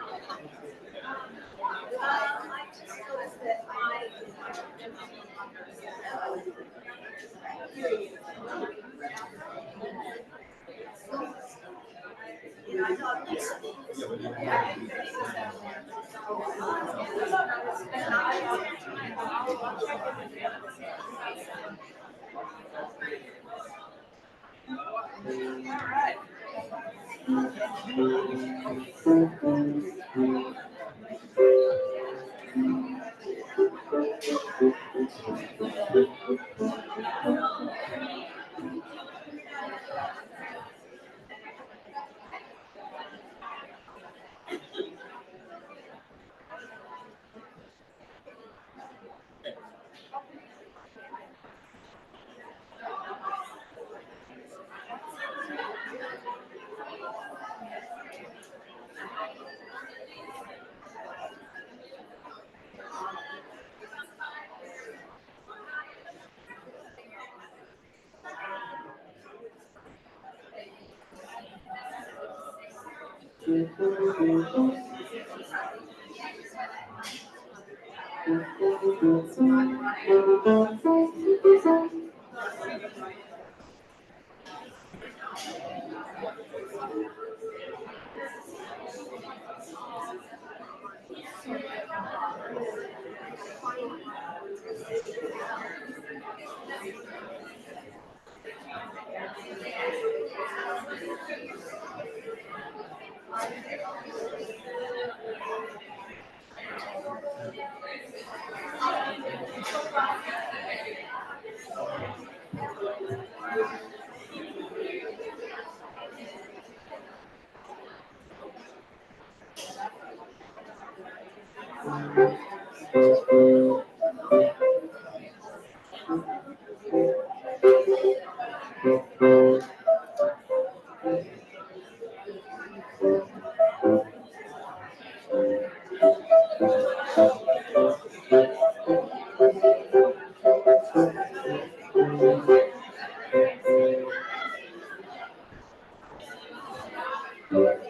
right.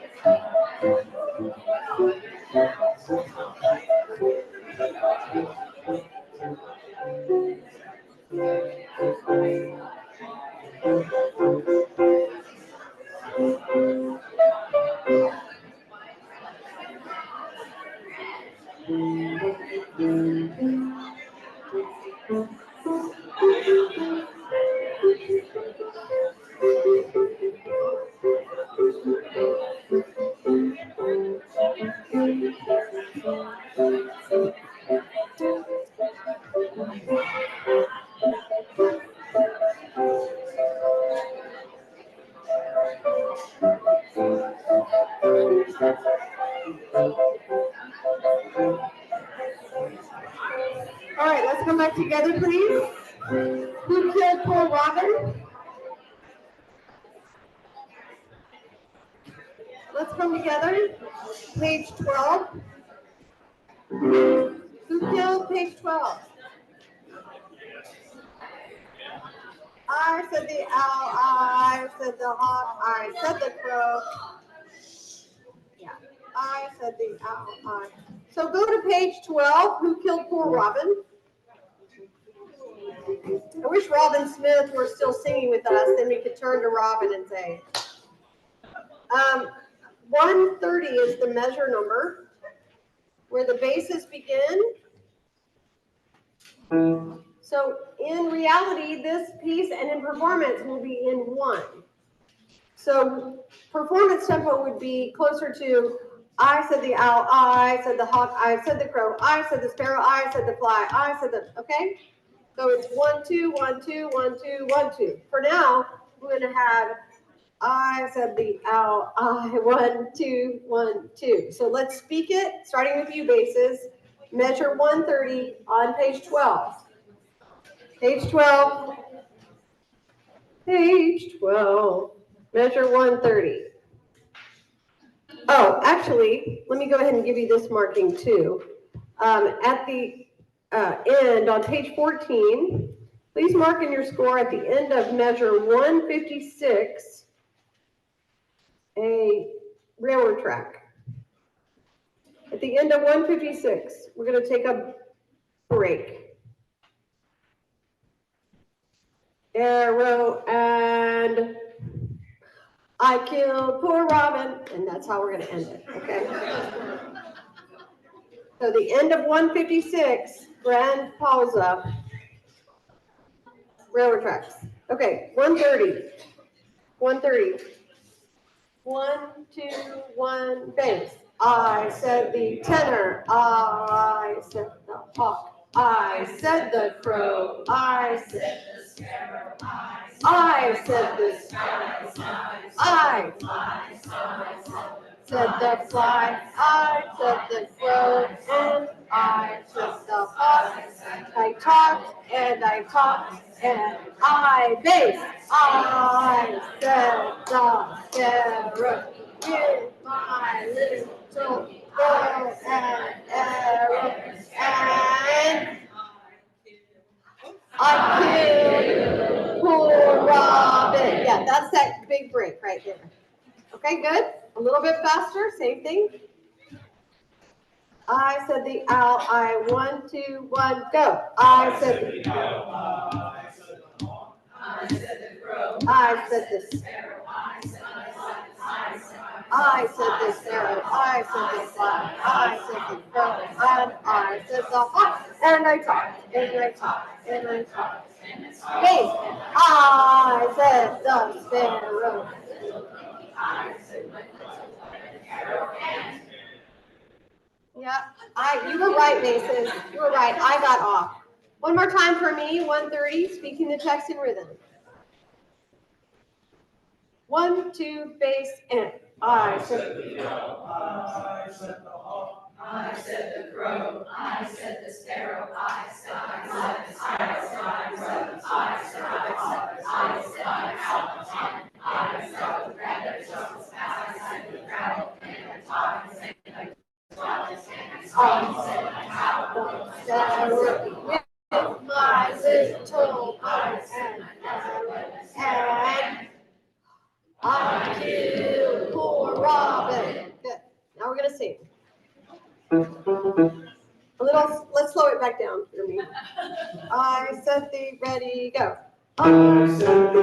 All right, let's come back together, please. Who killed poor Robin? Let's come together. Page 12. Who killed page 12? I said the owl, I said the hawk, I said the crow. Yeah, I said the owl, I. So go to page 12. Who killed poor Robin? I wish Robin Smith were still singing with us, then we could turn to Robin and say. 130 is the measure number where the bases begin. So in reality, this piece and in performance will be in 1. So performance tempo would be closer to, I said the owl, I said the hawk, I said the crow, I said the sparrow, I said the fly, I said the, okay? So it's 1, 2, 1, 2, 1, 2, 1, 2. For now, we're gonna have, I said the owl, I, 1, 2, 1, 2. So let's speak it, starting with you, basses. Measure 130 on page 12. Page 12. Page 12. Measure 130. Oh, actually, let me go ahead and give you this marking too. At the end, on page 14, please mark in your score at the end of measure 156, a railroad track. At the end of 156, we're going to take a break. Arrow and I killed poor Robin, and that's how we're going to end it, okay? So the end of 156, grand pausa, railroad tracks. Okay, 130. 130. 1, 2, 1, bass. I said the tenor. I said the hawk. I said the crow. I said the sparrow. I said the sparrow. I said the fly. I said the crow. And I said the hawk. I talked and I talked and I bass. I said the sparrow with my little bow and arrow, and I killed poor Robin. Yeah, that's that big break right there. Okay, good. A little bit faster, same thing. I said the owl, I 1, 2, 1, go. I said the owl, I said the hawk, I said the crow, I said the sparrow, I said the sparrow, I said the fly, I said the crow, and I said the hawk, and I talked, and I talked, and I talked. Hey, I said the sparrow. Yeah, you were right, Mason. You were right. I got off. One more time for me, 130, speaking the text in rhythm. 1, 2, bass, and I said the owl, I said the hawk, I said the crow, I said the sparrow, I said the sparrow, I said the hawk, I said the owl, I said the rabbit, I said the crowd, and the top, I said the with my little eyes and I killed poor Robin. Good. Now we're gonna sing. A little. Let's slow it back down for me. I said the ready go. I said the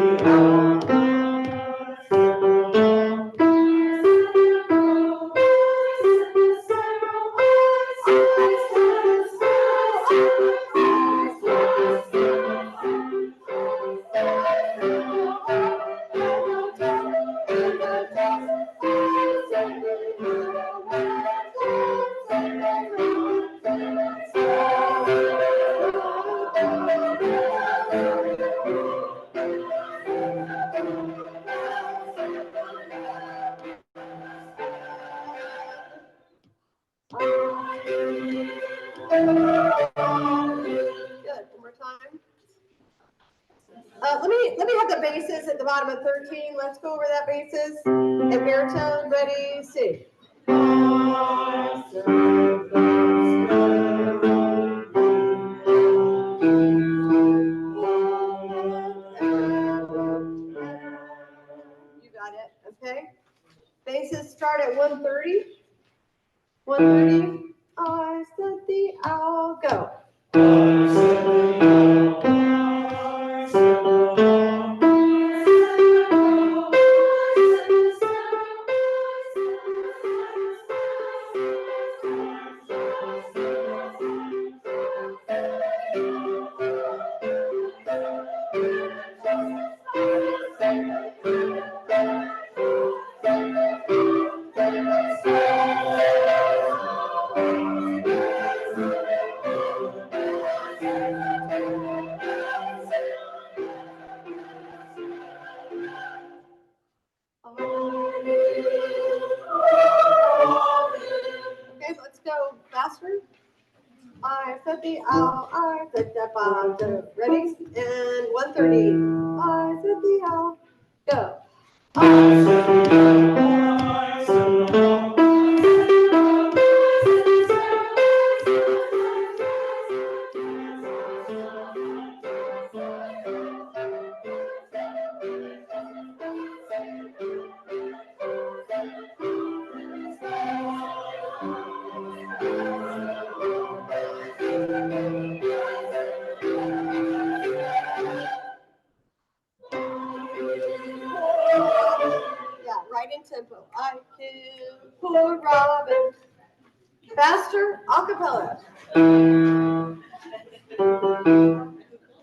Good. One more time. Let me have the basses at the bottom of 13. Let's go over that basses. And baritone, ready, sing. You got it. Okay. Basses start at 130. 130. I said the owl, go. said the owl, I said the bottom. Ready? And 130. I said the owl. Go. I said the owl, I said the owl. Yeah, right in tempo. I killed poor Robin. Faster, a cappella.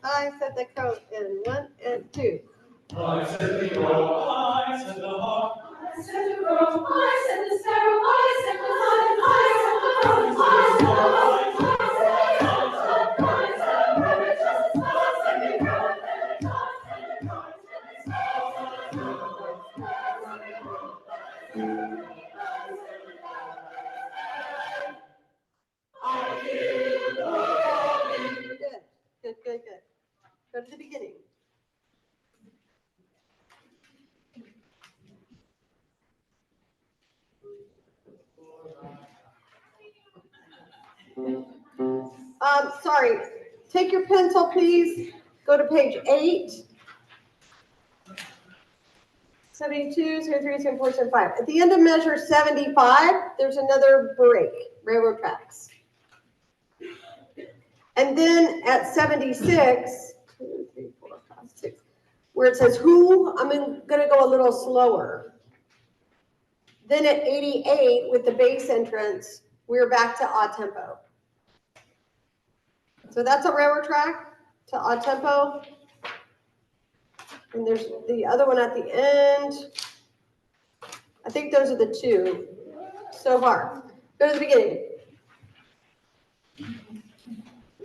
I said the coat in 1 and 2. I said the owl, I said the hawk. I said the crow, I said the sparrow, I said the lion, I said the crow, I said the hawk, I said the owl, I said the rabbit, I said the crow, I said the cock, I said the cock, I said the Good, good, good, good. Go to the beginning. Sorry, take your pencil, please. Go to page 8. 72, 73, 74, 75. At the end of measure 75, there's another break, railroad tracks. And then at 76, 2, 3, 4, 5, 6, where it says who, I'm gonna go a little slower. Then at 88, with the bass entrance, we're back to odd tempo. So that's a railroad track to odd tempo. And there's the other one at the end. I think those are the two so far. Go to the beginning.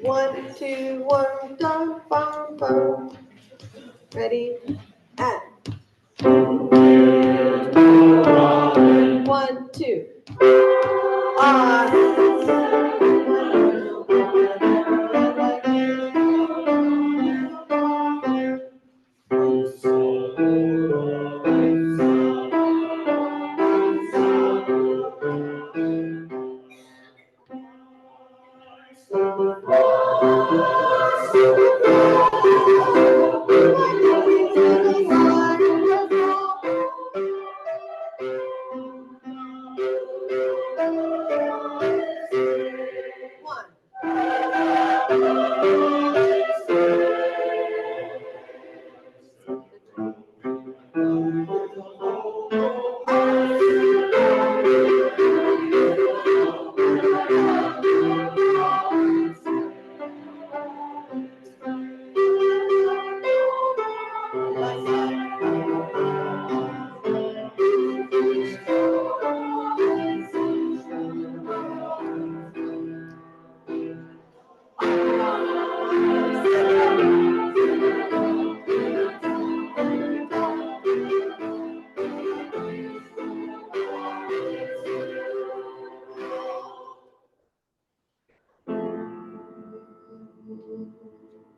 1, 2, 1, dum, bum, bum. Ready? And 1, 2.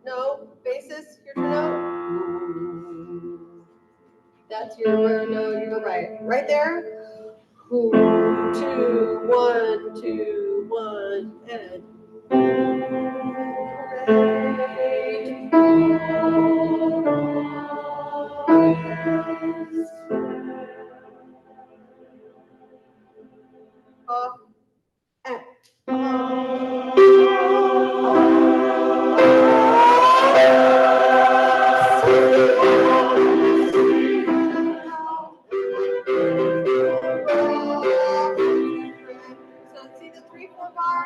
No, basis, your note. That's your no, you're right. Right there. 2, 1, 2, 1, and. Off and. So see the 3, 4 bar?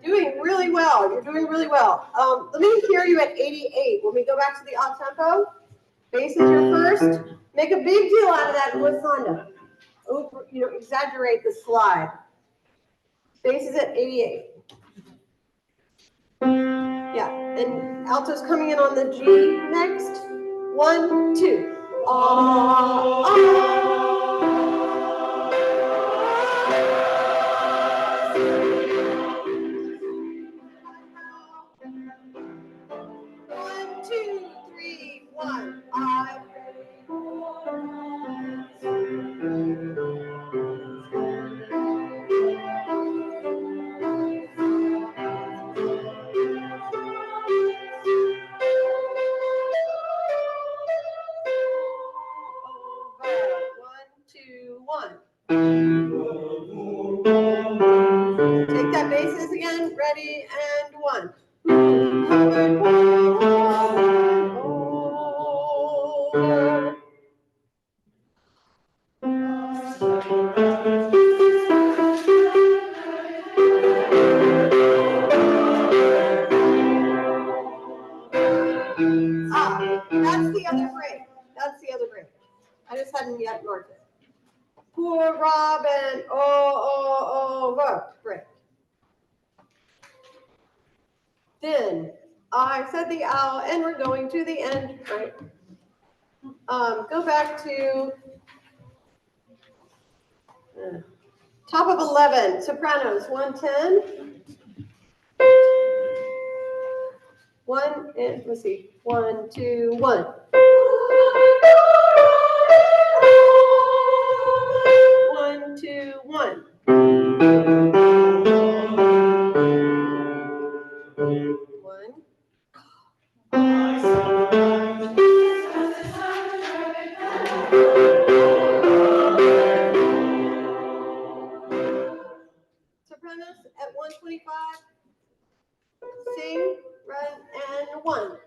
Doing really well. You're doing really well. Let me hear you at 88. When we go back to the odd tempo, bass is your first. Make a big deal out of that glissando. Exaggerate the slide. Bass is at 88. Yeah, and alto's coming in on the G next. 1, 2. Ah, ah. one. I'm over. 1, 2, 1. Take that bases again. Ready and 1. Over. That's the other break. That's the other break. I just hadn't yet marked it. Poor Robin, over. Break. Then I said the owl, and we're going to the end, right? Go back to top of 11, sopranos, 110. 1 and let's see, 1, 2, 1. 1, 2, 1. 1. Sopranos at 125. Sing, run, and 1.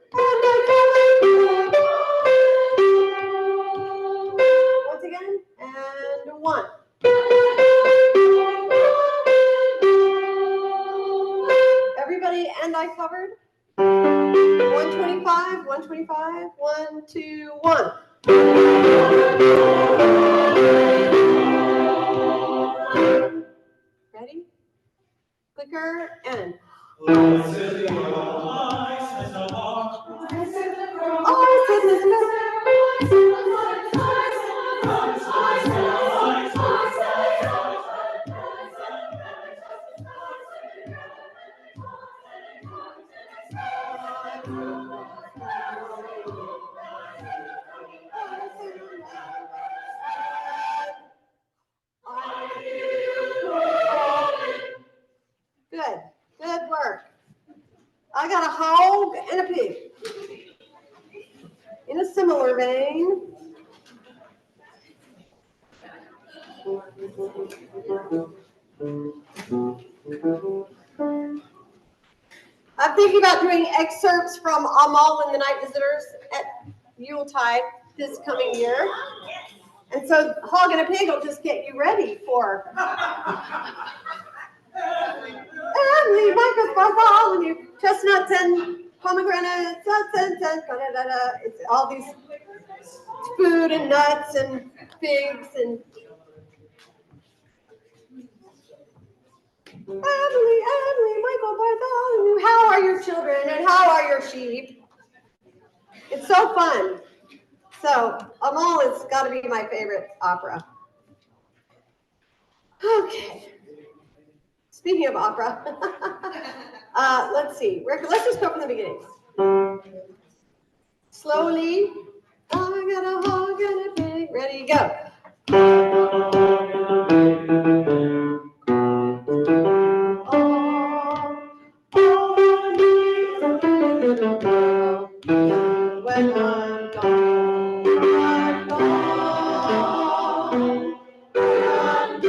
Once again, and 1. Everybody, and I covered. 125, 125, 1, 2, 1. Ready? Clicker, and. I said the Good. Good work. I got a hog and a pig. In a similar vein. I'm thinking about doing excerpts from Amal and the Night Visitors at Yuletide this coming year. And so hog and a pig will just get you ready for Emily, Micah, Bartholomew, chestnuts and pomegranates, it's all these food and nuts and figs and Emily, Michael, Bartholomew, how are your children and how are your sheep? It's so fun. So Amal has got to be my favorite opera. Okay. Speaking of opera, let's see. Let's just go from the beginning. Slowly. I got a hog and a pig. Ready, go. When I'm gone, I'm gone. I'm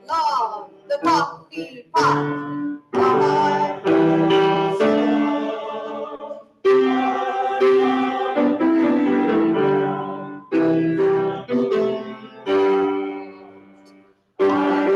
Long, the coffee pot. I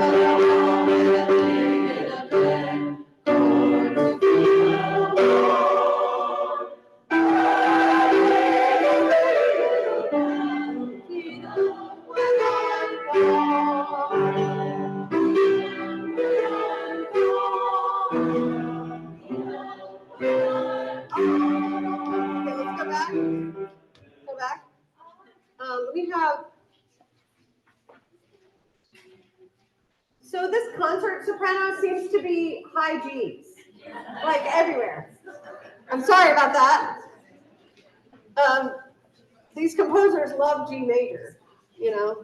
So this concert soprano seems to be high G's, like everywhere. I'm sorry about that. These composers love G major, you know.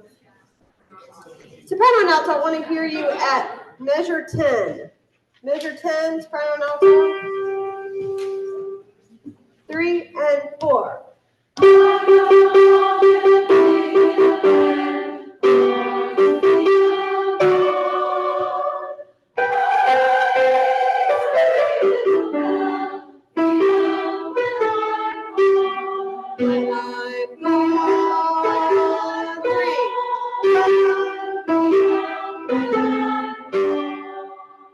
Soprano and alto, I want to hear you at measure 10. Measure 10, soprano and alto. 3 and 4.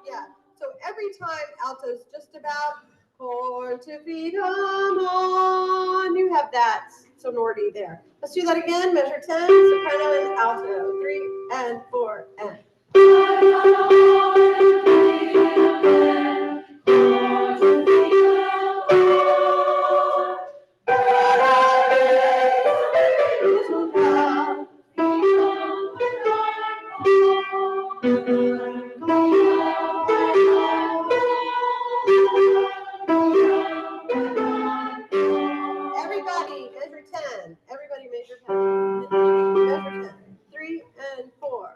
Yeah, so every time alto's just about fortificamen, you have that sonority there. Let's do that again. Measure 10, soprano and alto. 3 and 4 and. Everybody, measure 10. Everybody measure 10. Measure 10. 3 and 4.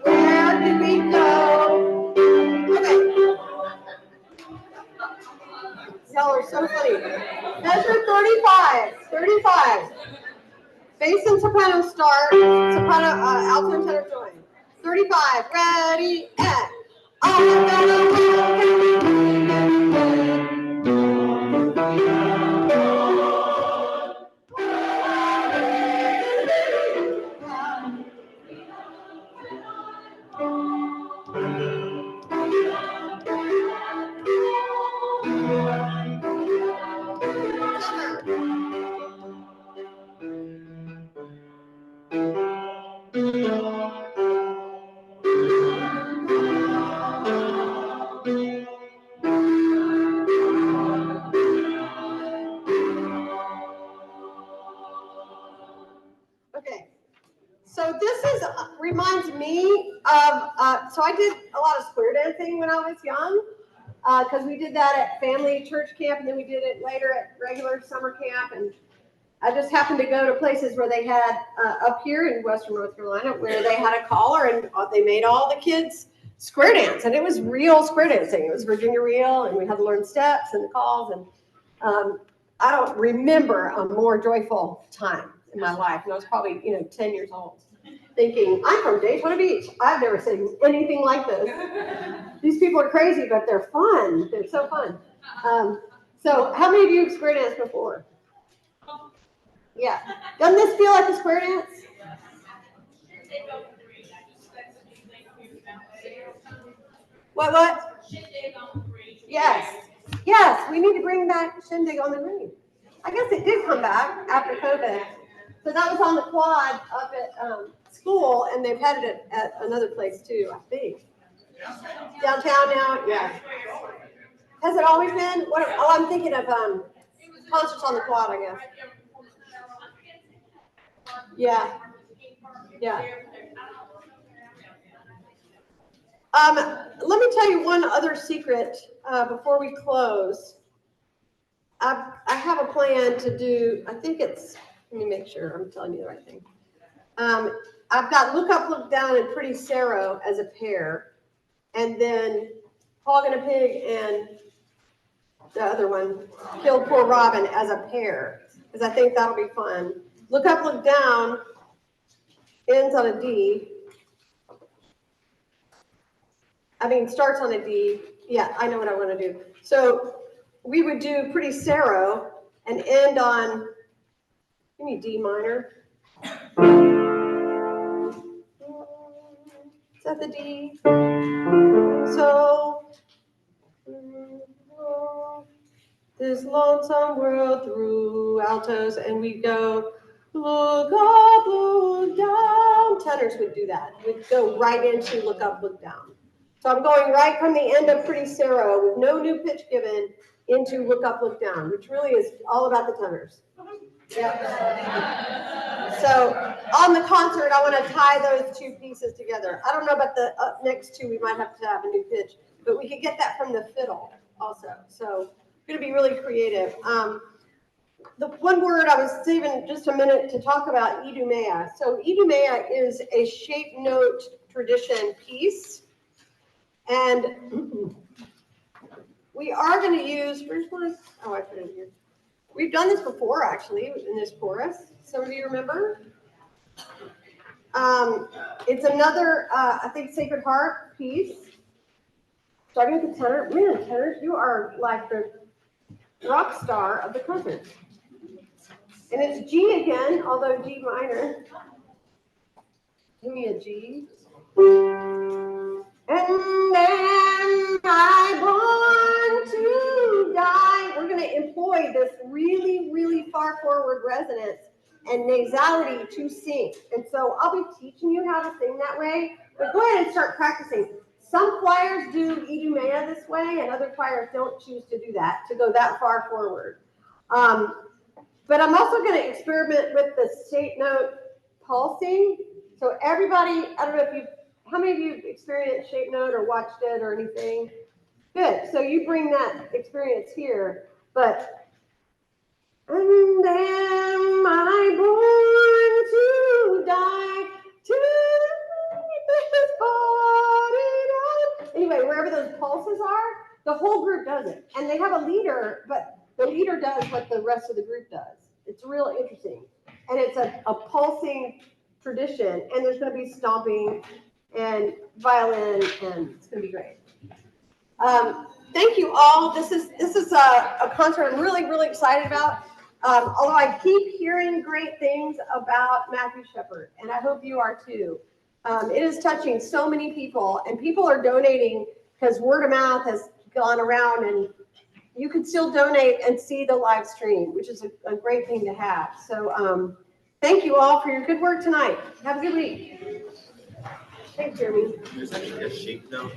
Where did we go? Okay. Y'all are so funny. Measure 35. 35. Bass and soprano start. Soprano, alto and tenor join. 35. Ready, and. Okay, so this is reminds me of so I did a lot of square dancing when I was young because we did that at family church camp and then we did it later at regular summer camp, and I just happened to go to places where they had up here in Western North Carolina where they had a caller and they made all the kids square dance, and it was real square dancing. It was Virginia reel, and we had to learn steps and the calls, and I don't remember a more joyful time in my life. And I was probably, 10 years old, thinking, I'm from Daytona Beach. I've never seen anything like this. These people are crazy, but they're fun. They're so fun. So how many of you have square danced before? Yeah. Doesn't this feel like a square dance? What? Yes. Yes, we need to bring back Shindig on the Green. I guess it did come back after COVID. So that was on the quad up at school, and they've had it at another place too, I think. Downtown now, yeah. Has it always been? What? Oh, I'm thinking of concerts on the quad, I guess. Yeah, yeah. Let me tell you one other secret before we close. I have a plan to do. I think it's. Let me make sure I'm telling you the right thing. I've got Look Up, Look Down and Pretty Sarah as a pair, and then Hog and a Pig and the other one, Killed Poor Robin, as a pair, because I think that'll be fun. Look Up, Look Down ends on a D. I mean, starts on a D. Yeah, I know what I want to do. So we would do Pretty Sarah and end on, give me D minor. Is that the D? So, this lonesome world through altos, and we go, look up, look down. Tenors would do that. We'd go right into Look Up, Look Down. So I'm going right from the end of Pretty Sarah with no new pitch given into Look Up, Look Down, which really is all about the tenors. Yeah. So on the concert, I want to tie those two pieces together. I don't know about the up next two, we might have to have a new pitch, but we could get that from the fiddle also. So going to be really creative. The one word I was saving just a minute to talk about, idumea. So idumea is a shape note tradition piece. And we are going to use, where's my, oh, I put it in here. We've done this before, actually, in this chorus. Some of you remember. It's another, I think, Sacred Heart piece. Starting with the tenor. Man, tenors, you are like the rock star of the concert. And it's G again, although G minor. Give me a G. And am I born to die? We're going to employ this really, really far forward resonance and nasality to sing. And so I'll be teaching you how to sing that way, but go ahead and start practicing. Some choirs do idumea this way, and other choirs don't choose to do that, to go that far forward. But I'm also going to experiment with the state note pulsing. So everybody, I don't know if how many of you experienced shape note or watched it or anything? Good. So you bring that experience here. But and am I born to die to this body? Anyway, wherever those pulses are, the whole group does it, and they have a leader, but the leader does what the rest of the group does. It's real interesting, and it's a pulsing tradition, and there's going to be stomping and violin, and it's going to be great. Thank you all. This is a concert I'm really, really excited about. Although I keep hearing great things about Matthew Shepard, and I hope you are too. It is touching so many people, and people are donating because word of mouth has gone around, and you can still donate and see the live stream, which is a great thing to have. So thank you all for your good work tonight. Have a good week. Thanks, Jeremy. There's actually a shape note.